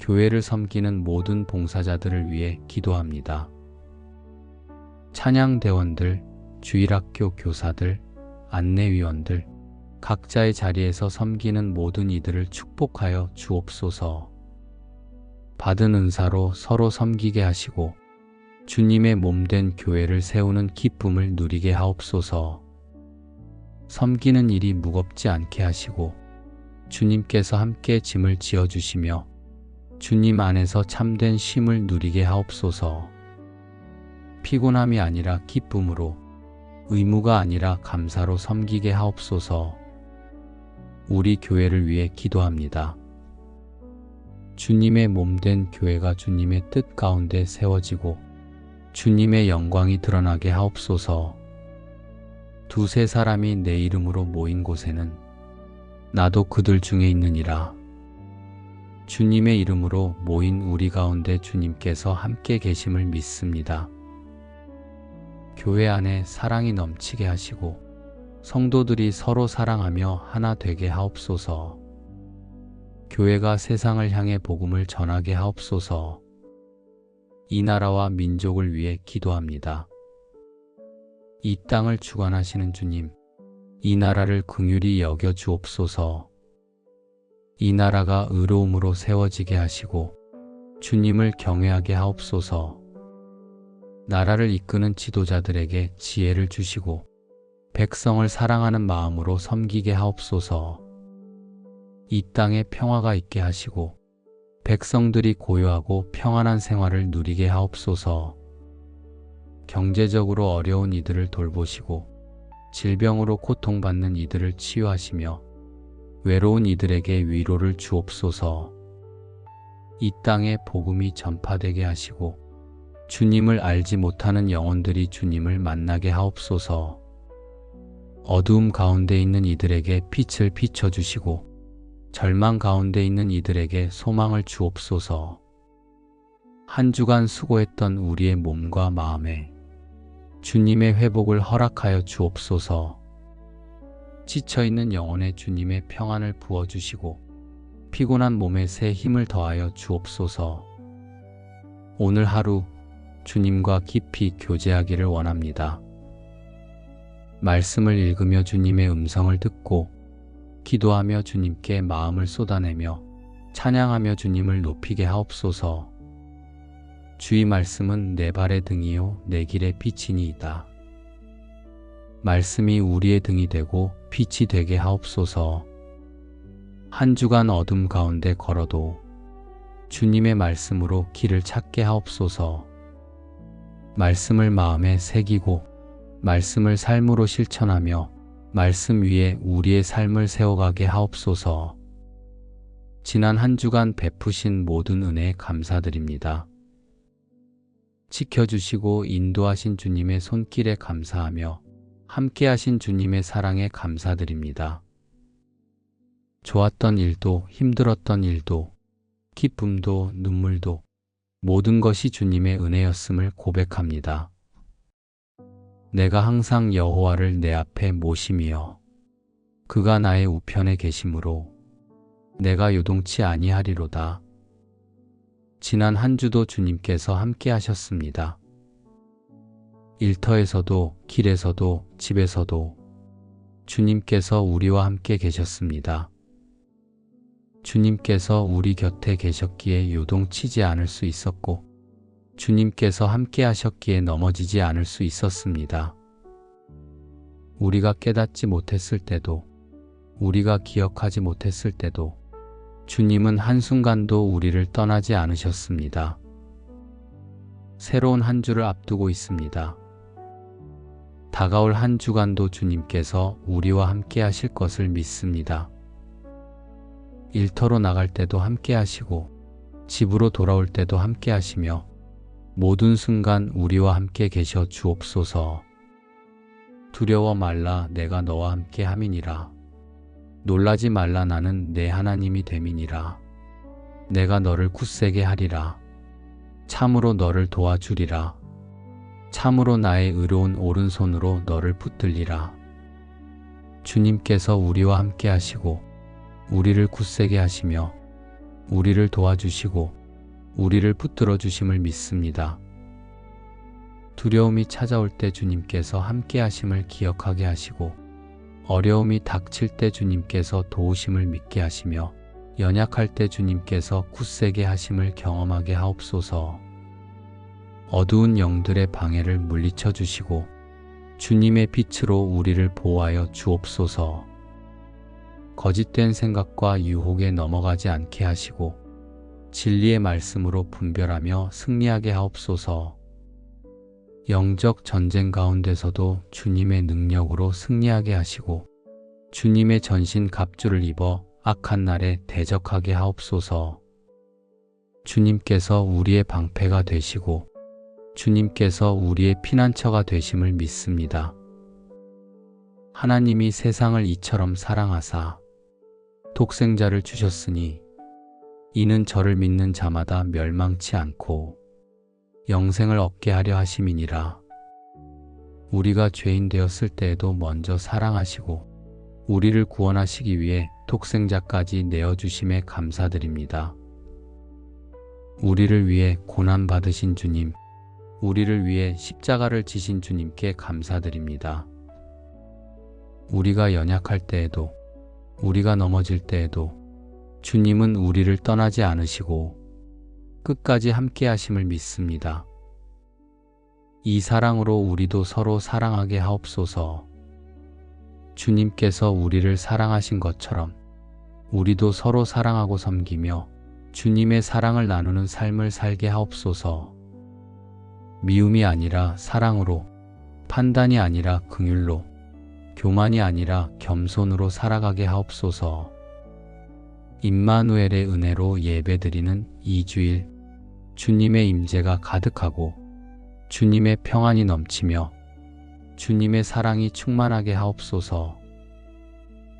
교회를 섬기는 모든 봉사자들을 위해 기도합니다. 찬양대원들, 주일학교 교사들, 안내위원들, 각자의 자리에서 섬기는 모든 이들을 축복하여 주옵소서. 받은 은사로 서로 섬기게 하시고 주님의 몸된 교회를 세우는 기쁨을 누리게 하옵소서. 섬기는 일이 무겁지 않게 하시고 주님께서 함께 짐을 지어주시며 주님 안에서 참된 쉼을 누리게 하옵소서. 피곤함이 아니라 기쁨으로, 의무가 아니라 감사로 섬기게 하옵소서. 우리 교회를 위해 기도합니다. 주님의 몸된 교회가 주님의 뜻 가운데 세워지고 주님의 영광이 드러나게 하옵소서. 두세 사람이 내 이름으로 모인 곳에는 나도 그들 중에 있느니라. 주님의 이름으로 모인 우리 가운데 주님께서 함께 계심을 믿습니다. 교회 안에 사랑이 넘치게 하시고 성도들이 서로 사랑하며 하나 되게 하옵소서. 교회가 세상을 향해 복음을 전하게 하옵소서. 이 나라와 민족을 위해 기도합니다. 이 땅을 주관하시는 주님, 이 나라를 긍휼히 여겨 주옵소서. 이 나라가 의로움으로 세워지게 하시고 주님을 경외하게 하옵소서. 나라를 이끄는 지도자들에게 지혜를 주시고 백성을 사랑하는 마음으로 섬기게 하옵소서. 이 땅에 평화가 있게 하시고 백성들이 고요하고 평안한 생활을 누리게 하옵소서. 경제적으로 어려운 이들을 돌보시고 질병으로 고통받는 이들을 치유하시며 외로운 이들에게 위로를 주옵소서. 이 땅에 복음이 전파되게 하시고 주님을 알지 못하는 영혼들이 주님을 만나게 하옵소서. 어두움 가운데 있는 이들에게 빛을 비춰주시고 절망 가운데 있는 이들에게 소망을 주옵소서. 한 주간 수고했던 우리의 몸과 마음에 주님의 회복을 허락하여 주옵소서. 지쳐있는 영혼에 주님의 평안을 부어주시고 피곤한 몸에 새 힘을 더하여 주옵소서. 오늘 하루 주님과 깊이 교제하기를 원합니다. 말씀을 읽으며 주님의 음성을 듣고 기도하며 주님께 마음을 쏟아내며 찬양하며 주님을 높이게 하옵소서. 주의 말씀은 내 발의 등이요 내 길의 빛이니이다. 말씀이 우리의 등이 되고 빛이 되게 하옵소서. 한 주간 어둠 가운데 걸어도 주님의 말씀으로 길을 찾게 하옵소서. 말씀을 마음에 새기고 말씀을 삶으로 실천하며 말씀 위에 우리의 삶을 세워가게 하옵소서. 지난 한 주간 베푸신 모든 은혜에 감사드립니다. 지켜주시고 인도하신 주님의 손길에 감사하며 함께하신 주님의 사랑에 감사드립니다. 좋았던 일도 힘들었던 일도 기쁨도 눈물도 모든 것이 주님의 은혜였음을 고백합니다. 내가 항상 여호와를 내 앞에 모심이여 그가 나의 우편에 계심으로 내가 요동치 아니하리로다. 지난 한 주도 주님께서 함께 하셨습니다. 일터에서도 길에서도 집에서도 주님께서 우리와 함께 계셨습니다. 주님께서 우리 곁에 계셨기에 요동치지 않을 수 있었고 주님께서 함께 하셨기에 넘어지지 않을 수 있었습니다. 우리가 깨닫지 못했을 때도 우리가 기억하지 못했을 때도 주님은 한순간도 우리를 떠나지 않으셨습니다. 새로운 한 주를 앞두고 있습니다. 다가올 한 주간도 주님께서 우리와 함께 하실 것을 믿습니다. 일터로 나갈 때도 함께 하시고 집으로 돌아올 때도 함께 하시며 모든 순간 우리와 함께 계셔 주옵소서. 두려워 말라 내가 너와 함께 함이니라. 놀라지 말라 나는 내 하나님이 됨이니라. 내가 너를 굳세게 하리라. 참으로 너를 도와주리라. 참으로 나의 의로운 오른손으로 너를 붙들리라. 주님께서 우리와 함께 하시고 우리를 굳세게 하시며 우리를 도와주시고 우리를 붙들어 주심을 믿습니다. 두려움이 찾아올 때 주님께서 함께 하심을 기억하게 하시고 어려움이 닥칠 때 주님께서 도우심을 믿게 하시며 연약할 때 주님께서 굳세게 하심을 경험하게 하옵소서. 어두운 영들의 방해를 물리쳐 주시고 주님의 빛으로 우리를 보호하여 주옵소서. 거짓된 생각과 유혹에 넘어가지 않게 하시고 진리의 말씀으로 분별하며 승리하게 하옵소서. 영적 전쟁 가운데서도 주님의 능력으로 승리하게 하시고 주님의 전신 갑주를 입어 악한 날에 대적하게 하옵소서. 주님께서 우리의 방패가 되시고 주님께서 우리의 피난처가 되심을 믿습니다. 하나님이 세상을 이처럼 사랑하사 독생자를 주셨으니 이는 저를 믿는 자마다 멸망치 않고 영생을 얻게 하려 하심이니라. 우리가 죄인 되었을 때에도 먼저 사랑하시고 우리를 구원하시기 위해 독생자까지 내어주심에 감사드립니다. 우리를 위해 고난받으신 주님, 우리를 위해 십자가를 지신 주님께 감사드립니다. 우리가 연약할 때에도, 우리가 넘어질 때에도 주님은 우리를 떠나지 않으시고 끝까지 함께 하심을 믿습니다. 이 사랑으로 우리도 서로 사랑하게 하옵소서. 주님께서 우리를 사랑하신 것처럼 우리도 서로 사랑하고 섬기며 주님의 사랑을 나누는 삶을 살게 하옵소서. 미움이 아니라 사랑으로, 판단이 아니라 긍휼로, 교만이 아니라 겸손으로 살아가게 하옵소서. 임마누엘의 은혜로 예배드리는 이 주일 주님의 임재가 가득하고 주님의 평안이 넘치며 주님의 사랑이 충만하게 하옵소서.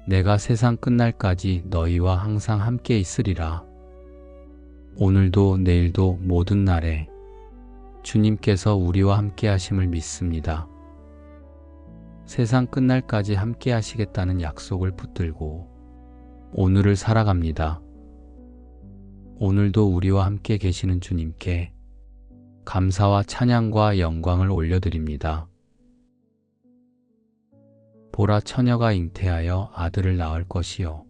내가 세상 끝날까지 너희와 항상 함께 있으리라. 오늘도 내일도 모든 날에 주님께서 우리와 함께 하심을 믿습니다. 세상 끝날까지 함께 하시겠다는 약속을 붙들고 오늘을 살아갑니다. 오늘도 우리와 함께 계시는 주님께 감사와 찬양과 영광을 올려드립니다. 보라, 처녀가 잉태하여 아들을 낳을 것이요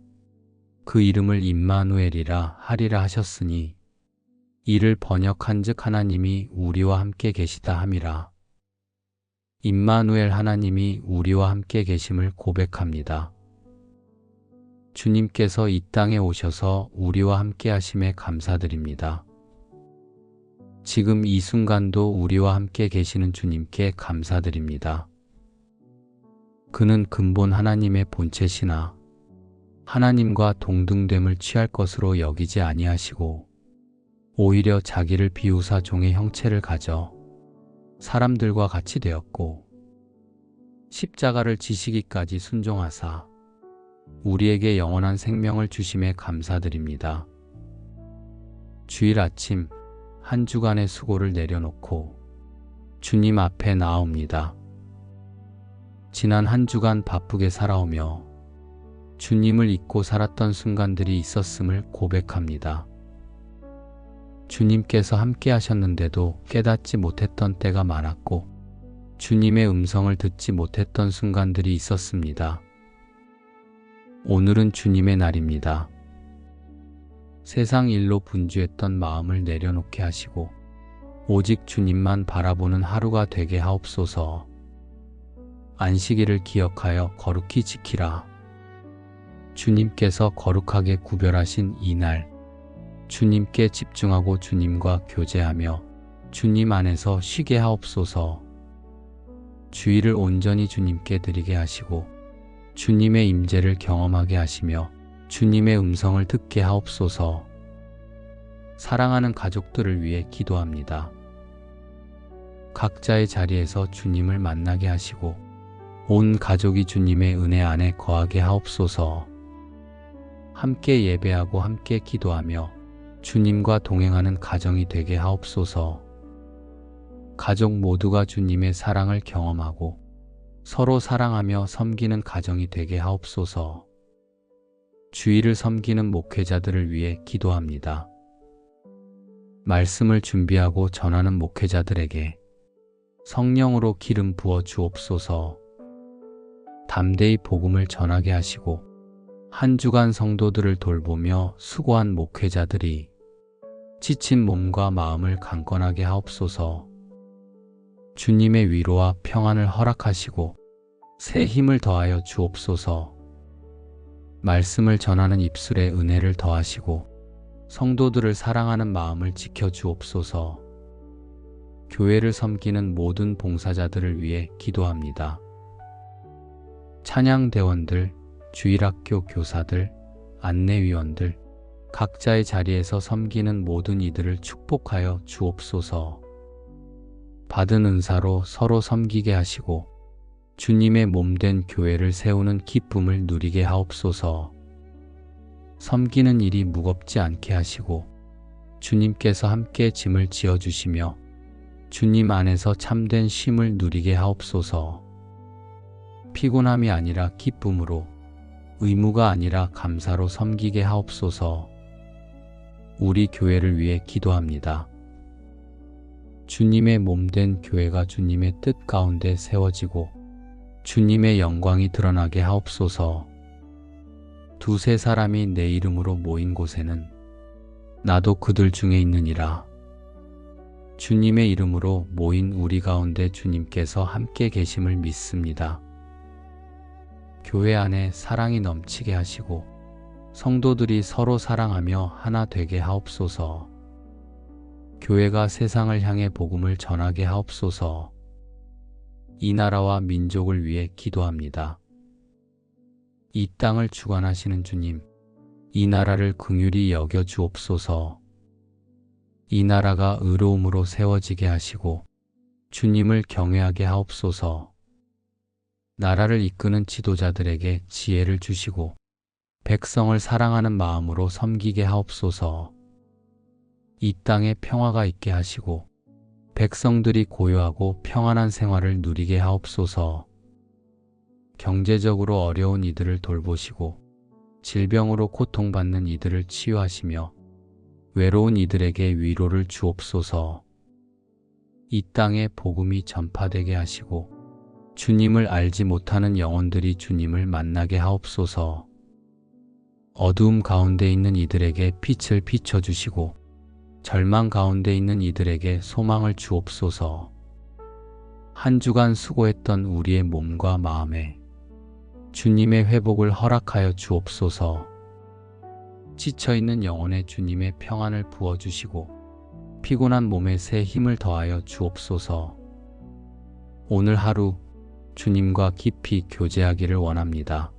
그 이름을 임마누엘이라 하리라 하셨으니 이를 번역한즉 하나님이 우리와 함께 계시다 함이라. 임마누엘, 하나님이 우리와 함께 계심을 고백합니다. 주님께서 이 땅에 오셔서 우리와 함께 하심에 감사드립니다. 지금 이 순간도 우리와 함께 계시는 주님께 감사드립니다. 그는 근본 하나님의 본체시나 하나님과 동등됨을 취할 것으로 여기지 아니하시고 오히려 자기를 비우사 종의 형체를 가져 사람들과 같이 되었고 십자가를 지시기까지 순종하사 우리에게 영원한 생명을 주심에 감사드립니다. 주일 아침 한 주간의 수고를 내려놓고 주님 앞에 나옵니다. 지난 한 주간 바쁘게 살아오며 주님을 잊고 살았던 순간들이 있었음을 고백합니다. 주님께서 함께 하셨는데도 깨닫지 못했던 때가 많았고 주님의 음성을 듣지 못했던 순간들이 있었습니다. 오늘은 주님의 날입니다. 세상 일로 분주했던 마음을 내려놓게 하시고 오직 주님만 바라보는 하루가 되게 하옵소서. 안식일을 기억하여 거룩히 지키라. 주님께서 거룩하게 구별하신 이 날, 주님께 집중하고 주님과 교제하며 주님 안에서 쉬게 하옵소서. 주일을 온전히 주님께 드리게 하시고 주님의 임재를 경험하게 하시며 주님의 음성을 듣게 하옵소서. 사랑하는 가족들을 위해 기도합니다. 각자의 자리에서 주님을 만나게 하시고 온 가족이 주님의 은혜 안에 거하게 하옵소서. 함께 예배하고 함께 기도하며 주님과 동행하는 가정이 되게 하옵소서. 가족 모두가 주님의 사랑을 경험하고 서로 사랑하며 섬기는 가정이 되게 하옵소서. 주의를 섬기는 목회자들을 위해 기도합니다. 말씀을 준비하고 전하는 목회자들에게 성령으로 기름 부어 주옵소서. 담대히 복음을 전하게 하시고 한 주간 성도들을 돌보며 수고한 목회자들이 지친 몸과 마음을 강건하게 하옵소서. 주님의 위로와 평안을 허락하시고 새 힘을 더하여 주옵소서. 말씀을 전하는 입술에 은혜를 더하시고 성도들을 사랑하는 마음을 지켜 주옵소서. 교회를 섬기는 모든 봉사자들을 위해 기도합니다. 찬양대원들, 주일학교 교사들, 안내위원들, 각자의 자리에서 섬기는 모든 이들을 축복하여 주옵소서. 받은 은사로 서로 섬기게 하시고 주님의 몸된 교회를 세우는 기쁨을 누리게 하옵소서. 섬기는 일이 무겁지 않게 하시고 주님께서 함께 짐을 지어주시며 주님 안에서 참된 쉼을 누리게 하옵소서. 피곤함이 아니라 기쁨으로, 의무가 아니라 감사로 섬기게 하옵소서. 우리 교회를 위해 기도합니다. 주님의 몸된 교회가 주님의 뜻 가운데 세워지고 주님의 영광이 드러나게 하옵소서. 두세 사람이 내 이름으로 모인 곳에는 나도 그들 중에 있느니라. 주님의 이름으로 모인 우리 가운데 주님께서 함께 계심을 믿습니다. 교회 안에 사랑이 넘치게 하시고 성도들이 서로 사랑하며 하나 되게 하옵소서. 교회가 세상을 향해 복음을 전하게 하옵소서. 이 나라와 민족을 위해 기도합니다. 이 땅을 주관하시는 주님, 이 나라를 긍휼히 여겨 주옵소서. 이 나라가 의로움으로 세워지게 하시고 주님을 경외하게 하옵소서. 나라를 이끄는 지도자들에게 지혜를 주시고 백성을 사랑하는 마음으로 섬기게 하옵소서. 이 땅에 평화가 있게 하시고 백성들이 고요하고 평안한 생활을 누리게 하옵소서. 경제적으로 어려운 이들을 돌보시고 질병으로 고통받는 이들을 치유하시며 외로운 이들에게 위로를 주옵소서. 이 땅에 복음이 전파되게 하시고 주님을 알지 못하는 영혼들이 주님을 만나게 하옵소서. 어두움 가운데 있는 이들에게 빛을 비춰주시고 절망 가운데 있는 이들에게 소망을 주옵소서. 한 주간 수고했던 우리의 몸과 마음에 주님의 회복을 허락하여 주옵소서. 지쳐있는 영혼에 주님의 평안을 부어주시고 피곤한 몸에 새 힘을 더하여 주옵소서. 오늘 하루 주님과 깊이 교제하기를 원합니다.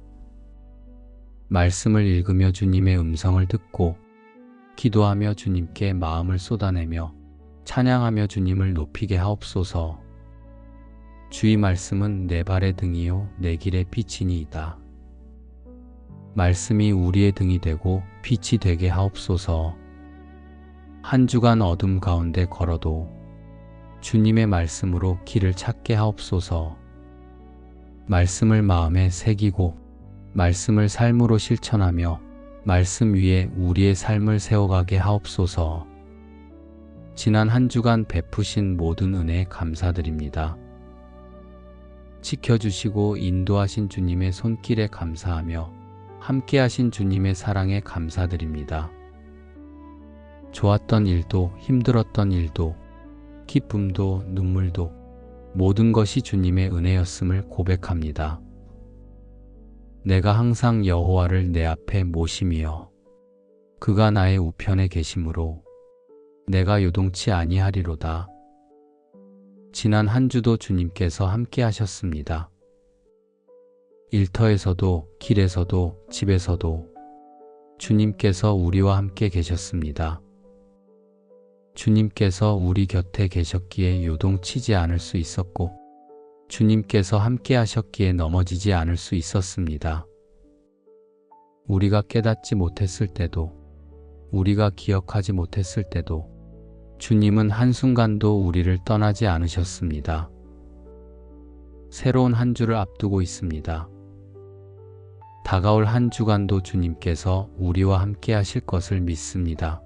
말씀을 읽으며 주님의 음성을 듣고 기도하며 주님께 마음을 쏟아내며 찬양하며 주님을 높이게 하옵소서. 주의 말씀은 내 발의 등이요 내 길의 빛이니이다. 말씀이 우리의 등이 되고 빛이 되게 하옵소서. 한 주간 어둠 가운데 걸어도 주님의 말씀으로 길을 찾게 하옵소서. 말씀을 마음에 새기고 말씀을 삶으로 실천하며 말씀 위에 우리의 삶을 세워가게 하옵소서. 지난 한 주간 베푸신 모든 은혜에 감사드립니다. 지켜주시고 인도하신 주님의 손길에 감사하며 함께하신 주님의 사랑에 감사드립니다. 좋았던 일도 힘들었던 일도 기쁨도 눈물도 모든 것이 주님의 은혜였음을 고백합니다. 내가 항상 여호와를 내 앞에 모심이여 그가 나의 우편에 계심으로 내가 요동치 아니하리로다. 지난 한 주도 주님께서 함께 하셨습니다. 일터에서도 길에서도 집에서도 주님께서 우리와 함께 계셨습니다. 주님께서 우리 곁에 계셨기에 요동치지 않을 수 있었고 주님께서 함께 하셨기에 넘어지지 않을 수 있었습니다. 우리가 깨닫지 못했을 때도 우리가 기억하지 못했을 때도 주님은 한순간도 우리를 떠나지 않으셨습니다. 새로운 한 주를 앞두고 있습니다. 다가올 한 주간도 주님께서 우리와 함께 하실 것을 믿습니다.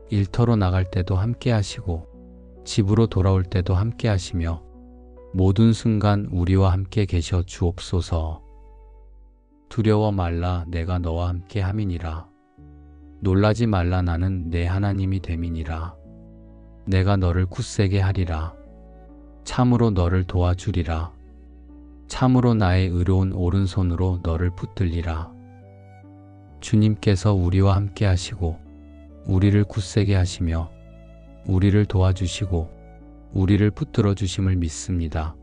일터로 나갈 때도 함께 하시고 집으로 돌아올 때도 함께 하시며 모든 순간 우리와 함께 계셔 주옵소서. 두려워 말라 내가 너와 함께 함이니라. 놀라지 말라 나는 내 하나님이 됨이니라. 내가 너를 굳세게 하리라. 참으로 너를 도와주리라. 참으로 나의 의로운 오른손으로 너를 붙들리라. 주님께서 우리와 함께 하시고 우리를 굳세게 하시며 우리를 도와주시고 우리를 붙들어 주심을 믿습니다.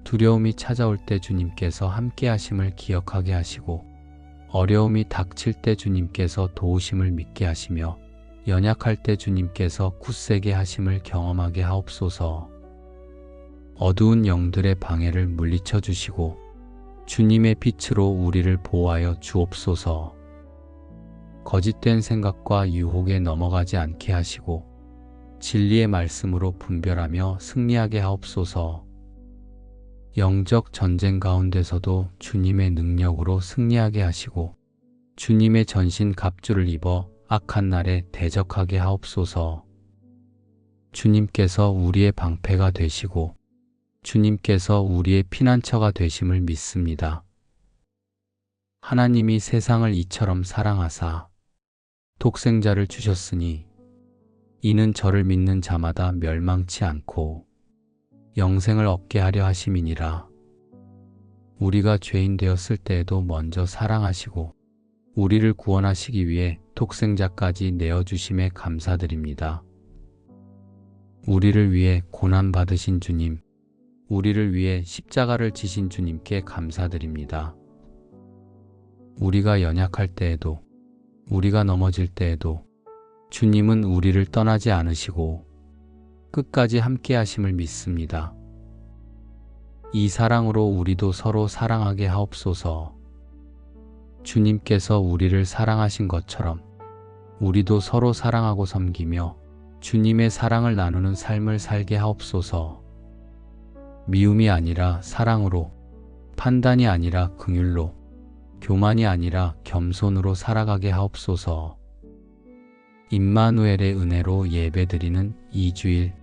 두려움이 찾아올 때 주님께서 함께 하심을 기억하게 하시고 어려움이 닥칠 때 주님께서 도우심을 믿게 하시며 연약할 때 주님께서 굳세게 하심을 경험하게 하옵소서. 어두운 영들의 방해를 물리쳐 주시고 주님의 빛으로 우리를 보호하여 주옵소서. 거짓된 생각과 유혹에 넘어가지 않게 하시고 진리의 말씀으로 분별하며 승리하게 하옵소서. 영적 전쟁 가운데서도 주님의 능력으로 승리하게 하시고 주님의 전신 갑주를 입어 악한 날에 대적하게 하옵소서. 주님께서 우리의 방패가 되시고 주님께서 우리의 피난처가 되심을 믿습니다. 하나님이 세상을 이처럼 사랑하사 독생자를 주셨으니 이는 저를 믿는 자마다 멸망치 않고 영생을 얻게 하려 하심이니라. 우리가 죄인 되었을 때에도 먼저 사랑하시고 우리를 구원하시기 위해 독생자까지 내어주심에 감사드립니다. 우리를 위해 고난받으신 주님, 우리를 위해 십자가를 지신 주님께 감사드립니다. 우리가 연약할 때에도 우리가 넘어질 때에도 주님은 우리를 떠나지 않으시고 끝까지 함께 하심을 믿습니다. 이 사랑으로 우리도 서로 사랑하게 하옵소서. 주님께서 우리를 사랑하신 것처럼 우리도 서로 사랑하고 섬기며 주님의 사랑을 나누는 삶을 살게 하옵소서. 미움이 아니라 사랑으로, 판단이 아니라 긍휼로, 교만이 아니라 겸손으로 살아가게 하옵소서. 임마누엘의 은혜로 예배드리는 이 주일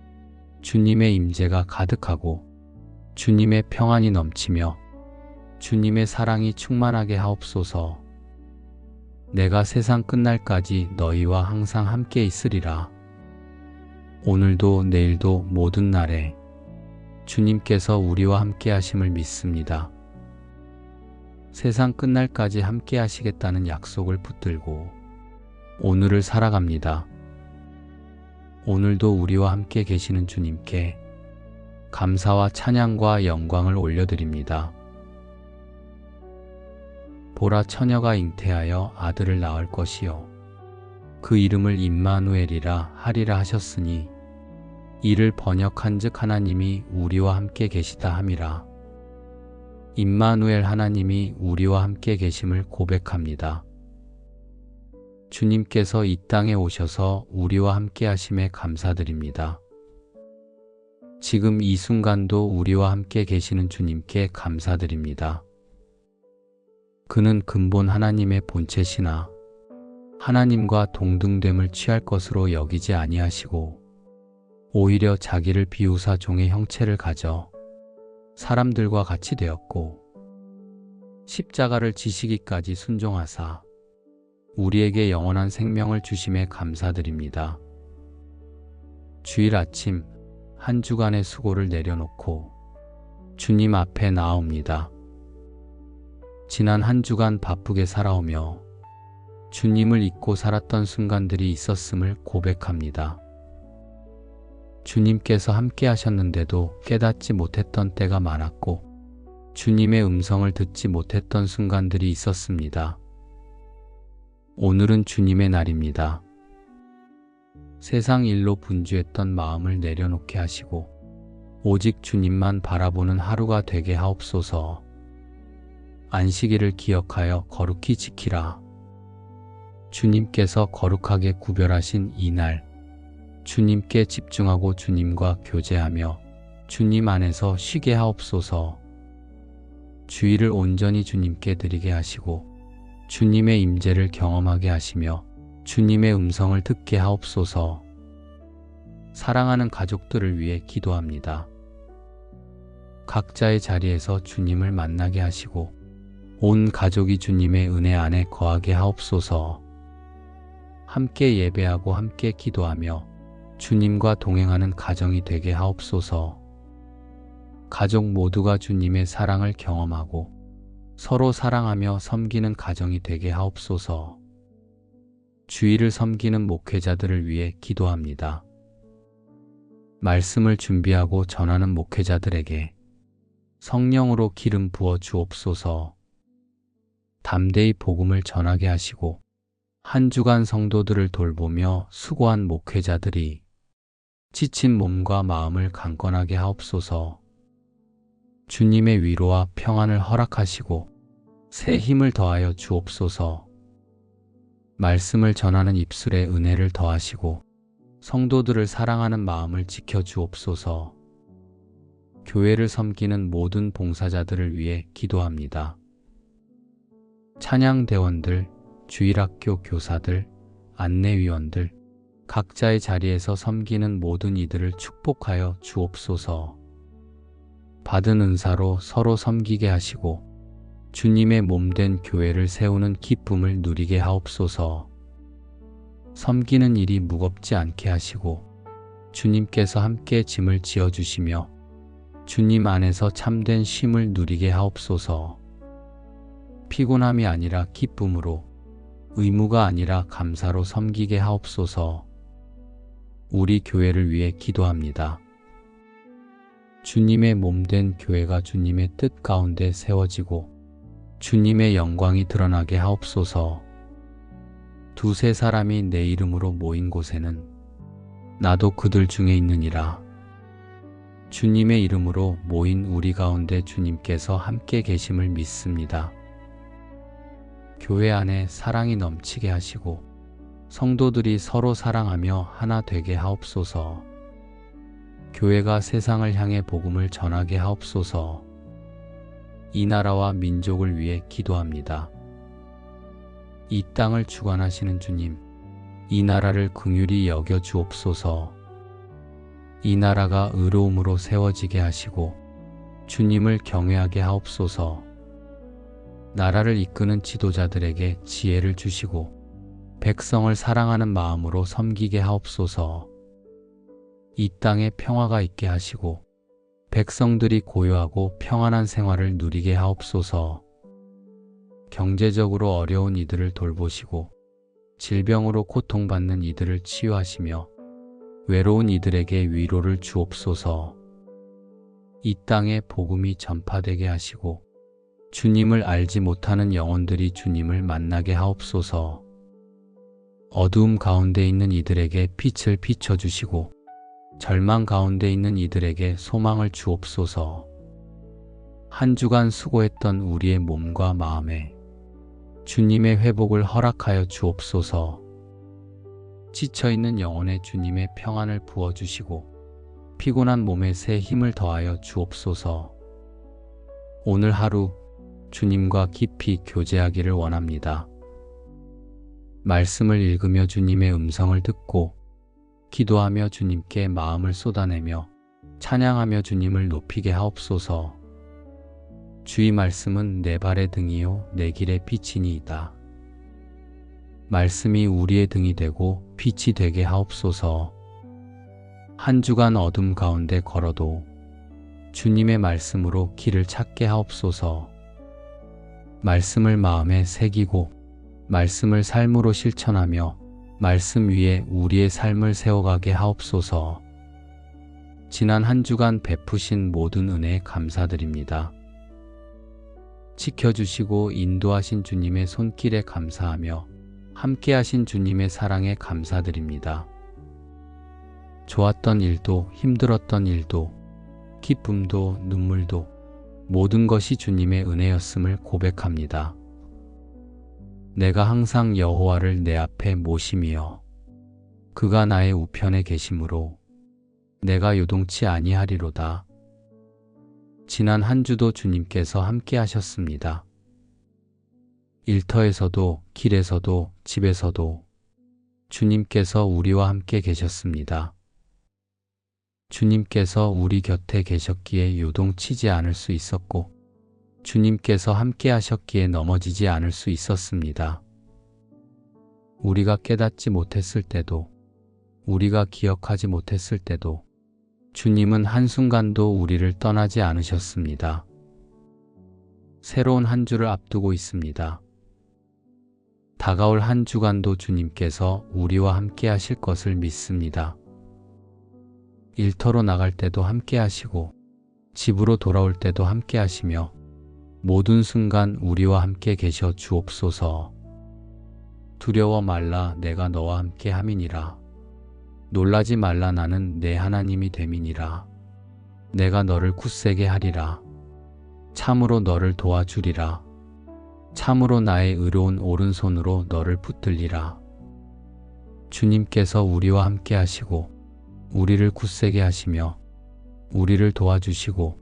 주님의 임재가 가득하고 주님의 평안이 넘치며 주님의 사랑이 충만하게 하옵소서. 내가 세상 끝날까지 너희와 항상 함께 있으리라. 오늘도 내일도 모든 날에 주님께서 우리와 함께 하심을 믿습니다. 세상 끝날까지 함께 하시겠다는 약속을 붙들고 오늘을 살아갑니다. 오늘도 우리와 함께 계시는 주님께 감사와 찬양과 영광을 올려드립니다. 보라 처녀가 잉태하여 아들을 낳을 것이요 그 이름을 임마누엘이라 하리라 하셨으니 이를 번역한즉 하나님이 우리와 함께 계시다 함이라. 임마누엘 하나님이 우리와 함께 계심을 고백합니다. 주님께서 이 땅에 오셔서 우리와 함께 하심에 감사드립니다. 지금 이 순간도 우리와 함께 계시는 주님께 감사드립니다. 그는 근본 하나님의 본체시나 하나님과 동등됨을 취할 것으로 여기지 아니하시고 오히려 자기를 비우사 종의 형체를 가져 사람들과 같이 되었고 십자가를 지시기까지 순종하사 우리에게 영원한 생명을 주심에 감사드립니다. 주일 아침 한 주간의 수고를 내려놓고 주님 앞에 나옵니다. 지난 한 주간 바쁘게 살아오며 주님을 잊고 살았던 순간들이 있었음을 고백합니다. 주님께서 함께 하셨는데도 깨닫지 못했던 때가 많았고 주님의 음성을 듣지 못했던 순간들이 있었습니다. 오늘은 주님의 날입니다. 세상 일로 분주했던 마음을 내려놓게 하시고 오직 주님만 바라보는 하루가 되게 하옵소서. 안식일을 기억하여 거룩히 지키라. 주님께서 거룩하게 구별하신 이날, 주님께 집중하고 주님과 교제하며 주님 안에서 쉬게 하옵소서. 주의를 온전히 주님께 드리게 하시고 주님의 임재를 경험하게 하시며 주님의 음성을 듣게 하옵소서. 사랑하는 가족들을 위해 기도합니다. 각자의 자리에서 주님을 만나게 하시고 온 가족이 주님의 은혜 안에 거하게 하옵소서. 함께 예배하고 함께 기도하며 주님과 동행하는 가정이 되게 하옵소서. 가족 모두가 주님의 사랑을 경험하고 서로 사랑하며 섬기는 가정이 되게 하옵소서. 주의를 섬기는 목회자들을 위해 기도합니다. 말씀을 준비하고 전하는 목회자들에게 성령으로 기름 부어 주옵소서. 담대히 복음을 전하게 하시고 한 주간 성도들을 돌보며 수고한 목회자들이 지친 몸과 마음을 강건하게 하옵소서. 주님의 위로와 평안을 허락하시고 새 힘을 더하여 주옵소서. 말씀을 전하는 입술에 은혜를 더하시고 성도들을 사랑하는 마음을 지켜 주옵소서. 교회를 섬기는 모든 봉사자들을 위해 기도합니다. 찬양대원들, 주일학교 교사들, 안내위원들, 각자의 자리에서 섬기는 모든 이들을 축복하여 주옵소서. 받은 은사로 서로 섬기게 하시고 주님의 몸된 교회를 세우는 기쁨을 누리게 하옵소서. 섬기는 일이 무겁지 않게 하시고 주님께서 함께 짐을 지어주시며 주님 안에서 참된 쉼을 누리게 하옵소서. 피곤함이 아니라 기쁨으로, 의무가 아니라 감사로 섬기게 하옵소서. 우리 교회를 위해 기도합니다. 주님의 몸된 교회가 주님의 뜻 가운데 세워지고 주님의 영광이 드러나게 하옵소서. 두세 사람이 내 이름으로 모인 곳에는 나도 그들 중에 있느니라. 주님의 이름으로 모인 우리 가운데 주님께서 함께 계심을 믿습니다. 교회 안에 사랑이 넘치게 하시고 성도들이 서로 사랑하며 하나 되게 하옵소서. 교회가 세상을 향해 복음을 전하게 하옵소서. 이 나라와 민족을 위해 기도합니다. 이 땅을 주관하시는 주님, 이 나라를 긍휼히 여겨 주옵소서. 이 나라가 의로움으로 세워지게 하시고 주님을 경외하게 하옵소서. 나라를 이끄는 지도자들에게 지혜를 주시고 백성을 사랑하는 마음으로 섬기게 하옵소서. 이 땅에 평화가 있게 하시고 백성들이 고요하고 평안한 생활을 누리게 하옵소서. 경제적으로 어려운 이들을 돌보시고 질병으로 고통받는 이들을 치유하시며 외로운 이들에게 위로를 주옵소서. 이 땅에 복음이 전파되게 하시고 주님을 알지 못하는 영혼들이 주님을 만나게 하옵소서. 어두움 가운데 있는 이들에게 빛을 비춰주시고 절망 가운데 있는 이들에게 소망을 주옵소서. 한 주간 수고했던 우리의 몸과 마음에 주님의 회복을 허락하여 주옵소서. 지쳐있는 영혼에 주님의 평안을 부어주시고 피곤한 몸에 새 힘을 더하여 주옵소서. 오늘 하루 주님과 깊이 교제하기를 원합니다. 말씀을 읽으며 주님의 음성을 듣고 기도하며 주님께 마음을 쏟아내며 찬양하며 주님을 높이게 하옵소서. 주의 말씀은 내 발의 등이요 내 길의 빛이니이다. 말씀이 우리의 등이 되고 빛이 되게 하옵소서. 한 주간 어둠 가운데 걸어도 주님의 말씀으로 길을 찾게 하옵소서. 말씀을 마음에 새기고 말씀을 삶으로 실천하며 말씀 위에 우리의 삶을 세워가게 하옵소서. 지난 한 주간 베푸신 모든 은혜에 감사드립니다. 지켜주시고 인도하신 주님의 손길에 감사하며 함께하신 주님의 사랑에 감사드립니다. 좋았던 일도 힘들었던 일도 기쁨도 눈물도 모든 것이 주님의 은혜였음을 고백합니다. 내가 항상 여호와를 내 앞에 모심이여 그가 나의 우편에 계심으로 내가 요동치 아니하리로다. 지난 한 주도 주님께서 함께 하셨습니다. 일터에서도 길에서도 집에서도 주님께서 우리와 함께 계셨습니다. 주님께서 우리 곁에 계셨기에 요동치지 않을 수 있었고 주님께서 함께 하셨기에 넘어지지 않을 수 있었습니다. 우리가 깨닫지 못했을 때도 우리가 기억하지 못했을 때도 주님은 한순간도 우리를 떠나지 않으셨습니다. 새로운 한 주를 앞두고 있습니다. 다가올 한 주간도 주님께서 우리와 함께 하실 것을 믿습니다. 일터로 나갈 때도 함께 하시고 집으로 돌아올 때도 함께 하시며 모든 순간 우리와 함께 계셔 주옵소서. 두려워 말라 내가 너와 함께 함이니라. 놀라지 말라 나는 내 하나님이 됨이니라. 내가 너를 굳세게 하리라. 참으로 너를 도와주리라. 참으로 나의 의로운 오른손으로 너를 붙들리라. 주님께서 우리와 함께 하시고 우리를 굳세게 하시며 우리를 도와주시고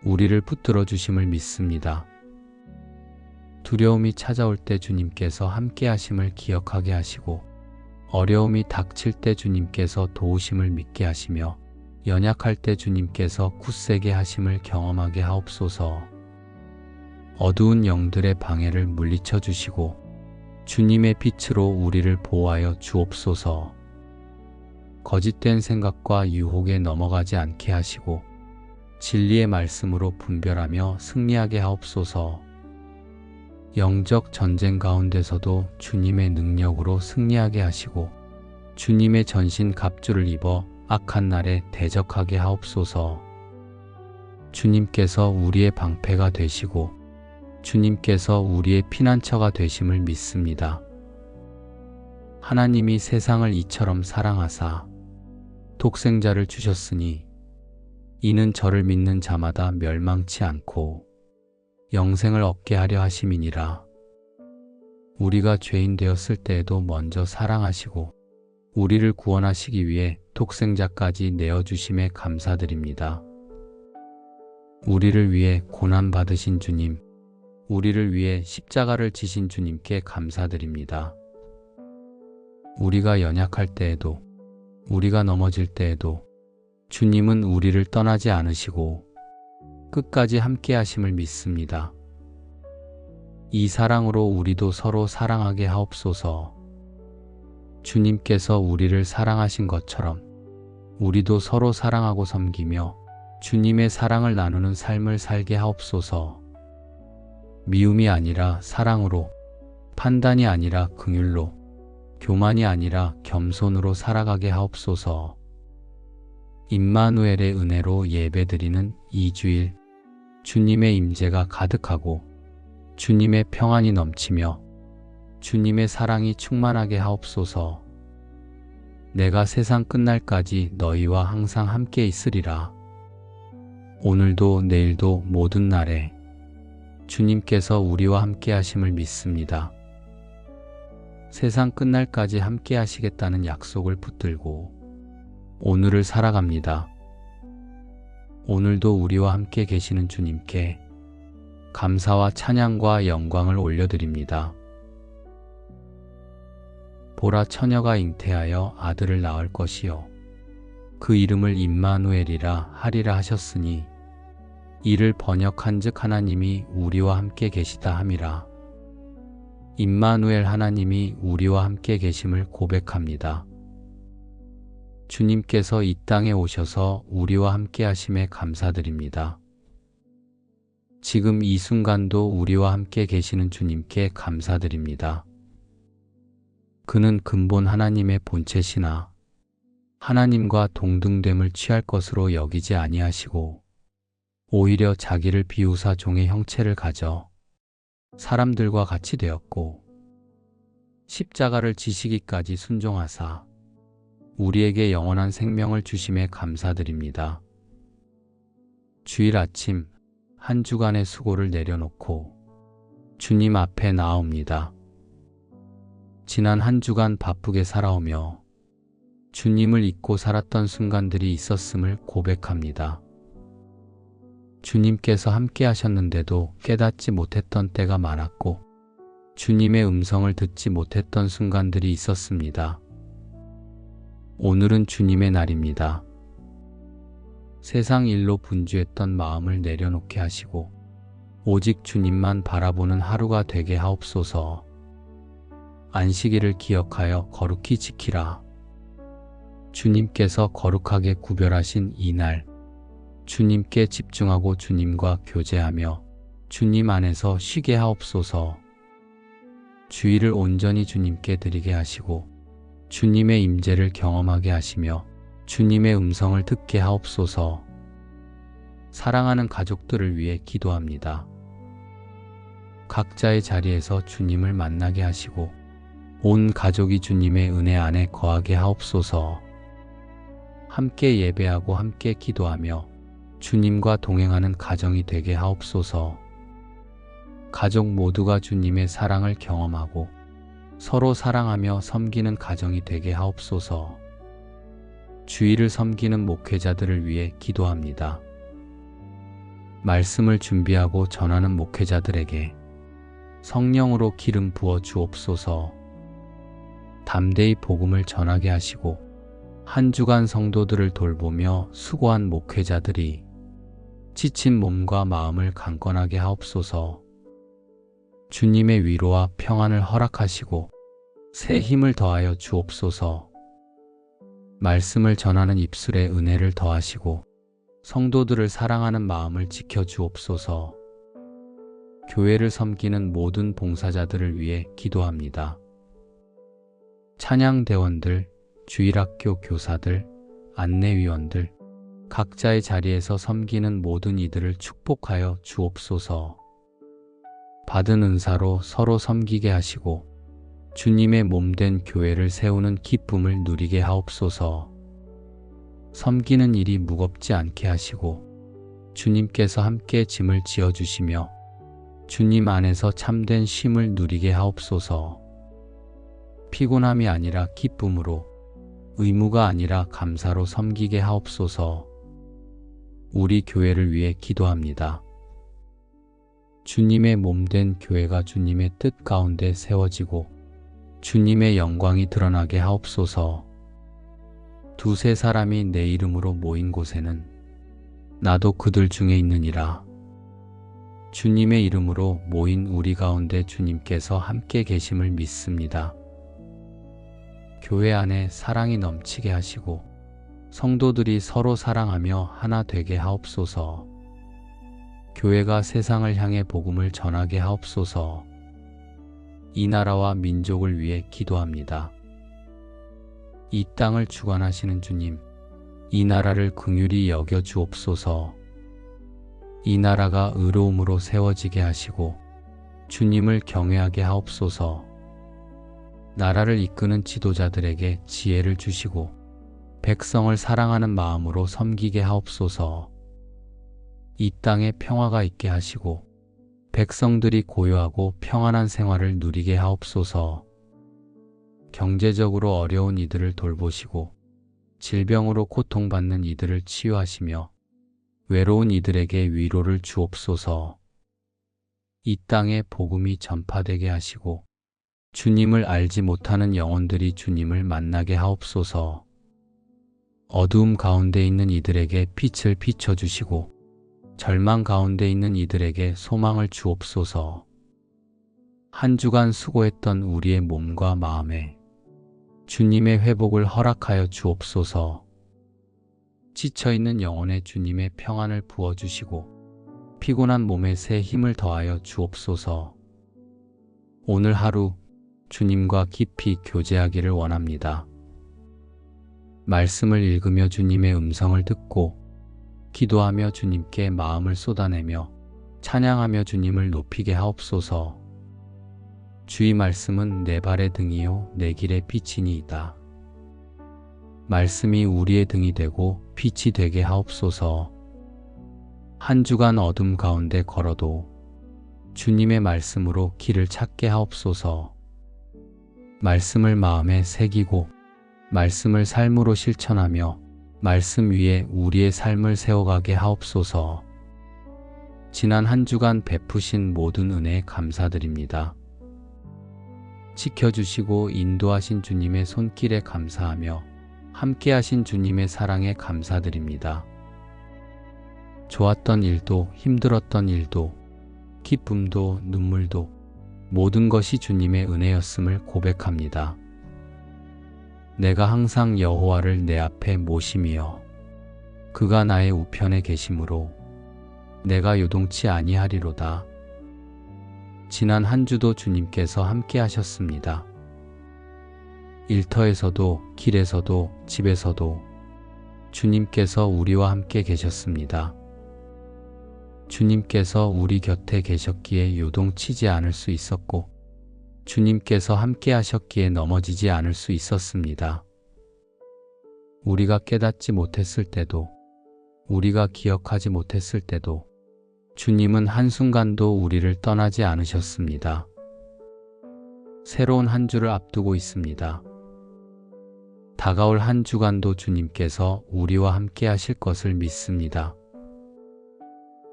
우리를 붙들어 주심을 믿습니다. 두려움이 찾아올 때 주님께서 함께 하심을 기억하게 하시고 어려움이 닥칠 때 주님께서 도우심을 믿게 하시며 연약할 때 주님께서 굳세게 하심을 경험하게 하옵소서. 어두운 영들의 방해를 물리쳐 주시고 주님의 빛으로 우리를 보호하여 주옵소서. 거짓된 생각과 유혹에 넘어가지 않게 하시고 진리의 말씀으로 분별하며 승리하게 하옵소서. 영적 전쟁 가운데서도 주님의 능력으로 승리하게 하시고 주님의 전신 갑주를 입어 악한 날에 대적하게 하옵소서. 주님께서 우리의 방패가 되시고 주님께서 우리의 피난처가 되심을 믿습니다. 하나님이 세상을 이처럼 사랑하사 독생자를 주셨으니 이는 저를 믿는 자마다 멸망치 않고 영생을 얻게 하려 하심이니라. 우리가 죄인 되었을 때에도 먼저 사랑하시고 우리를 구원하시기 위해 독생자까지 내어주심에 감사드립니다. 우리를 위해 고난받으신 주님, 우리를 위해 십자가를 지신 주님께 감사드립니다. 우리가 연약할 때에도 우리가 넘어질 때에도 주님은 우리를 떠나지 않으시고 끝까지 함께 하심을 믿습니다. 이 사랑으로 우리도 서로 사랑하게 하옵소서. 주님께서 우리를 사랑하신 것처럼 우리도 서로 사랑하고 섬기며 주님의 사랑을 나누는 삶을 살게 하옵소서. 미움이 아니라 사랑으로, 판단이 아니라 긍휼로, 교만이 아니라 겸손으로 살아가게 하옵소서. 임마누엘의 은혜로 예배드리는 이 주일 주님의 임재가 가득하고 주님의 평안이 넘치며 주님의 사랑이 충만하게 하옵소서. 내가 세상 끝날까지 너희와 항상 함께 있으리라. 오늘도 내일도 모든 날에 주님께서 우리와 함께 하심을 믿습니다. 세상 끝날까지 함께 하시겠다는 약속을 붙들고 오늘을 살아갑니다. 오늘도 우리와 함께 계시는 주님께 감사와 찬양과 영광을 올려드립니다. 보라 처녀가 잉태하여 아들을 낳을 것이요 그 이름을 임마누엘이라 하리라 하셨으니 이를 번역한즉 하나님이 우리와 함께 계시다 함이라. 임마누엘 하나님이 우리와 함께 계심을 고백합니다. 주님께서 이 땅에 오셔서 우리와 함께 하심에 감사드립니다. 지금 이 순간도 우리와 함께 계시는 주님께 감사드립니다. 그는 근본 하나님의 본체시나 하나님과 동등됨을 취할 것으로 여기지 아니하시고 오히려 자기를 비우사 종의 형체를 가져 사람들과 같이 되었고 십자가를 지시기까지 순종하사 우리에게 영원한 생명을 주심에 감사드립니다. 주일 아침 한 주간의 수고를 내려놓고 주님 앞에 나옵니다. 지난 한 주간 바쁘게 살아오며 주님을 잊고 살았던 순간들이 있었음을 고백합니다. 주님께서 함께 하셨는데도 깨닫지 못했던 때가 많았고 주님의 음성을 듣지 못했던 순간들이 있었습니다. 오늘은 주님의 날입니다. 세상 일로 분주했던 마음을 내려놓게 하시고 오직 주님만 바라보는 하루가 되게 하옵소서. 안식일을 기억하여 거룩히 지키라. 주님께서 거룩하게 구별하신 이 날, 주님께 집중하고 주님과 교제하며 주님 안에서 쉬게 하옵소서. 주일을 온전히 주님께 드리게 하시고 주님의 임재를 경험하게 하시며 주님의 음성을 듣게 하옵소서. 사랑하는 가족들을 위해 기도합니다. 각자의 자리에서 주님을 만나게 하시고 온 가족이 주님의 은혜 안에 거하게 하옵소서. 함께 예배하고 함께 기도하며 주님과 동행하는 가정이 되게 하옵소서. 가족 모두가 주님의 사랑을 경험하고 서로 사랑하며 섬기는 가정이 되게 하옵소서. 주일을 섬기는 목회자들을 위해 기도합니다. 말씀을 준비하고 전하는 목회자들에게 성령으로 기름 부어 주옵소서. 담대히 복음을 전하게 하시고 한 주간 성도들을 돌보며 수고한 목회자들이 지친 몸과 마음을 강건하게 하옵소서. 주님의 위로와 평안을 허락하시고 새 힘을 더하여 주옵소서. 말씀을 전하는 입술에 은혜를 더하시고 성도들을 사랑하는 마음을 지켜 주옵소서. 교회를 섬기는 모든 봉사자들을 위해 기도합니다. 찬양대원들, 주일학교 교사들, 안내위원들, 각자의 자리에서 섬기는 모든 이들을 축복하여 주옵소서. 받은 은사로 서로 섬기게 하시고 주님의 몸된 교회를 세우는 기쁨을 누리게 하옵소서. 섬기는 일이 무겁지 않게 하시고 주님께서 함께 짐을 지어주시며 주님 안에서 참된 쉼을 누리게 하옵소서. 피곤함이 아니라 기쁨으로, 의무가 아니라 감사로 섬기게 하옵소서. 우리 교회를 위해 기도합니다. 주님의 몸된 교회가 주님의 뜻 가운데 세워지고 주님의 영광이 드러나게 하옵소서. 두세 사람이 내 이름으로 모인 곳에는 나도 그들 중에 있느니라. 주님의 이름으로 모인 우리 가운데 주님께서 함께 계심을 믿습니다. 교회 안에 사랑이 넘치게 하시고 성도들이 서로 사랑하며 하나 되게 하옵소서. 교회가 세상을 향해 복음을 전하게 하옵소서. 이 나라와 민족을 위해 기도합니다. 이 땅을 주관하시는 주님, 이 나라를 긍휼히 여겨 주옵소서. 이 나라가 의로움으로 세워지게 하시고 주님을 경외하게 하옵소서. 나라를 이끄는 지도자들에게 지혜를 주시고 백성을 사랑하는 마음으로 섬기게 하옵소서. 이 땅에 평화가 있게 하시고 백성들이 고요하고 평안한 생활을 누리게 하옵소서. 경제적으로 어려운 이들을 돌보시고 질병으로 고통받는 이들을 치유하시며 외로운 이들에게 위로를 주옵소서. 이 땅에 복음이 전파되게 하시고 주님을 알지 못하는 영혼들이 주님을 만나게 하옵소서. 어두움 가운데 있는 이들에게 빛을 비춰주시고 절망 가운데 있는 이들에게 소망을 주옵소서. 한 주간 수고했던 우리의 몸과 마음에 주님의 회복을 허락하여 주옵소서. 지쳐있는 영혼에 주님의 평안을 부어주시고 피곤한 몸에 새 힘을 더하여 주옵소서. 오늘 하루 주님과 깊이 교제하기를 원합니다. 말씀을 읽으며 주님의 음성을 듣고 기도하며 주님께 마음을 쏟아내며 찬양하며 주님을 높이게 하옵소서. 주의 말씀은 내 발의 등이요 내 길의 빛이니이다. 말씀이 우리의 등이 되고 빛이 되게 하옵소서. 한 주간 어둠 가운데 걸어도 주님의 말씀으로 길을 찾게 하옵소서. 말씀을 마음에 새기고 말씀을 삶으로 실천하며 말씀 위에 우리의 삶을 세워가게 하옵소서. 지난 한 주간 베푸신 모든 은혜에 감사드립니다. 지켜주시고 인도하신 주님의 손길에 감사하며 함께하신 주님의 사랑에 감사드립니다. 좋았던 일도 힘들었던 일도 기쁨도 눈물도 모든 것이 주님의 은혜였음을 고백합니다. 내가 항상 여호와를 내 앞에 모심이여 그가 나의 우편에 계심으로 내가 요동치 아니하리로다. 지난 한 주도 주님께서 함께 하셨습니다. 일터에서도 길에서도 집에서도 주님께서 우리와 함께 계셨습니다. 주님께서 우리 곁에 계셨기에 요동치지 않을 수 있었고 주님께서 함께 하셨기에 넘어지지 않을 수 있었습니다. 우리가 깨닫지 못했을 때도 우리가 기억하지 못했을 때도 주님은 한순간도 우리를 떠나지 않으셨습니다. 새로운 한 주를 앞두고 있습니다. 다가올 한 주간도 주님께서 우리와 함께 하실 것을 믿습니다.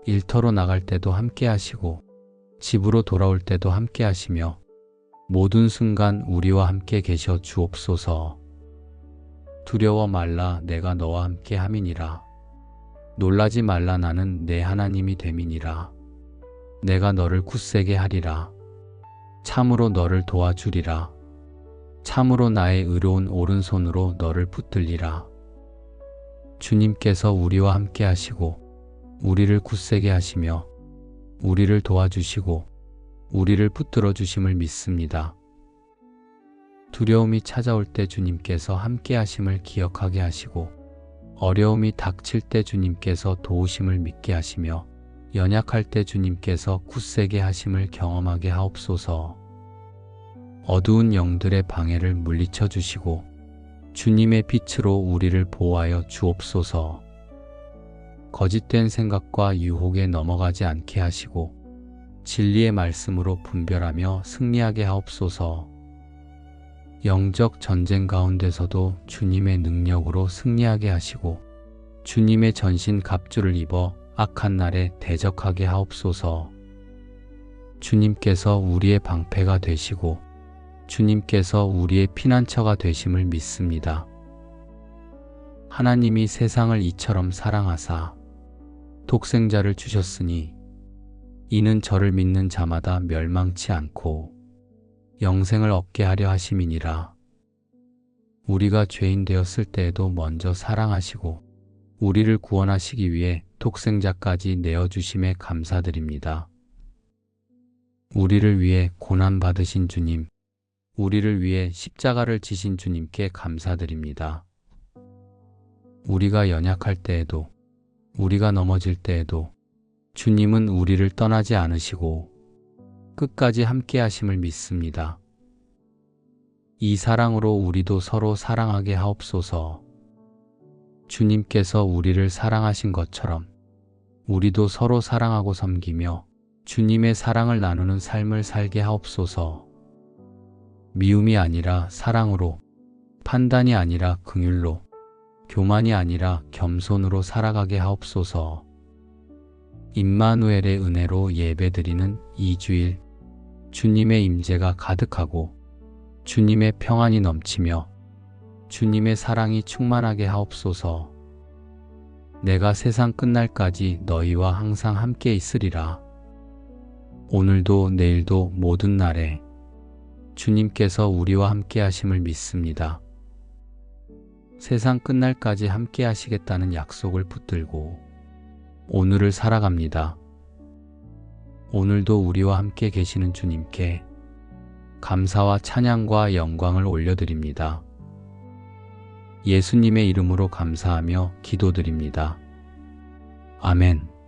일터로 나갈 때도 함께 하시고 집으로 돌아올 때도 함께 하시며 모든 순간 우리와 함께 계셔 주옵소서. 두려워 말라 내가 너와 함께 함이니라. 놀라지 말라 나는 내 하나님이 됨이니라. 내가 너를 굳세게 하리라. 참으로 너를 도와주리라. 참으로 나의 의로운 오른손으로 너를 붙들리라. 주님께서 우리와 함께 하시고 우리를 굳세게 하시며 우리를 도와주시고 우리를 붙들어 주심을 믿습니다. 두려움이 찾아올 때 주님께서 함께 하심을 기억하게 하시고 어려움이 닥칠 때 주님께서 도우심을 믿게 하시며 연약할 때 주님께서 굳세게 하심을 경험하게 하옵소서. 어두운 영들의 방해를 물리쳐 주시고 주님의 빛으로 우리를 보호하여 주옵소서. 거짓된 생각과 유혹에 넘어가지 않게 하시고 진리의 말씀으로 분별하며 승리하게 하옵소서. 영적 전쟁 가운데서도 주님의 능력으로 승리하게 하시고 주님의 전신 갑주를 입어 악한 날에 대적하게 하옵소서. 주님께서 우리의 방패가 되시고 주님께서 우리의 피난처가 되심을 믿습니다. 하나님이 세상을 이처럼 사랑하사 독생자를 주셨으니 이는 저를 믿는 자마다 멸망치 않고 영생을 얻게 하려 하심이니라. 우리가 죄인 되었을 때에도 먼저 사랑하시고 우리를 구원하시기 위해 독생자까지 내어주심에 감사드립니다. 우리를 위해 고난받으신 주님, 우리를 위해 십자가를 지신 주님께 감사드립니다. 우리가 연약할 때에도 우리가 넘어질 때에도 주님은 우리를 떠나지 않으시고 끝까지 함께 하심을 믿습니다. 이 사랑으로 우리도 서로 사랑하게 하옵소서. 주님께서 우리를 사랑하신 것처럼 우리도 서로 사랑하고 섬기며 주님의 사랑을 나누는 삶을 살게 하옵소서. 미움이 아니라 사랑으로, 판단이 아니라 긍휼로, 교만이 아니라 겸손으로 살아가게 하옵소서. 임마누엘의 은혜로 예배드리는 이 주일 주님의 임재가 가득하고 주님의 평안이 넘치며 주님의 사랑이 충만하게 하옵소서. 내가 세상 끝날까지 너희와 항상 함께 있으리라. 오늘도 내일도 모든 날에 주님께서 우리와 함께 하심을 믿습니다. 세상 끝날까지 함께 하시겠다는 약속을 붙들고 오늘을 살아갑니다. 오늘도 우리와 함께 계시는 주님께 감사와 찬양과 영광을 올려드립니다. 예수님의 이름으로 감사하며 기도드립니다. 아멘.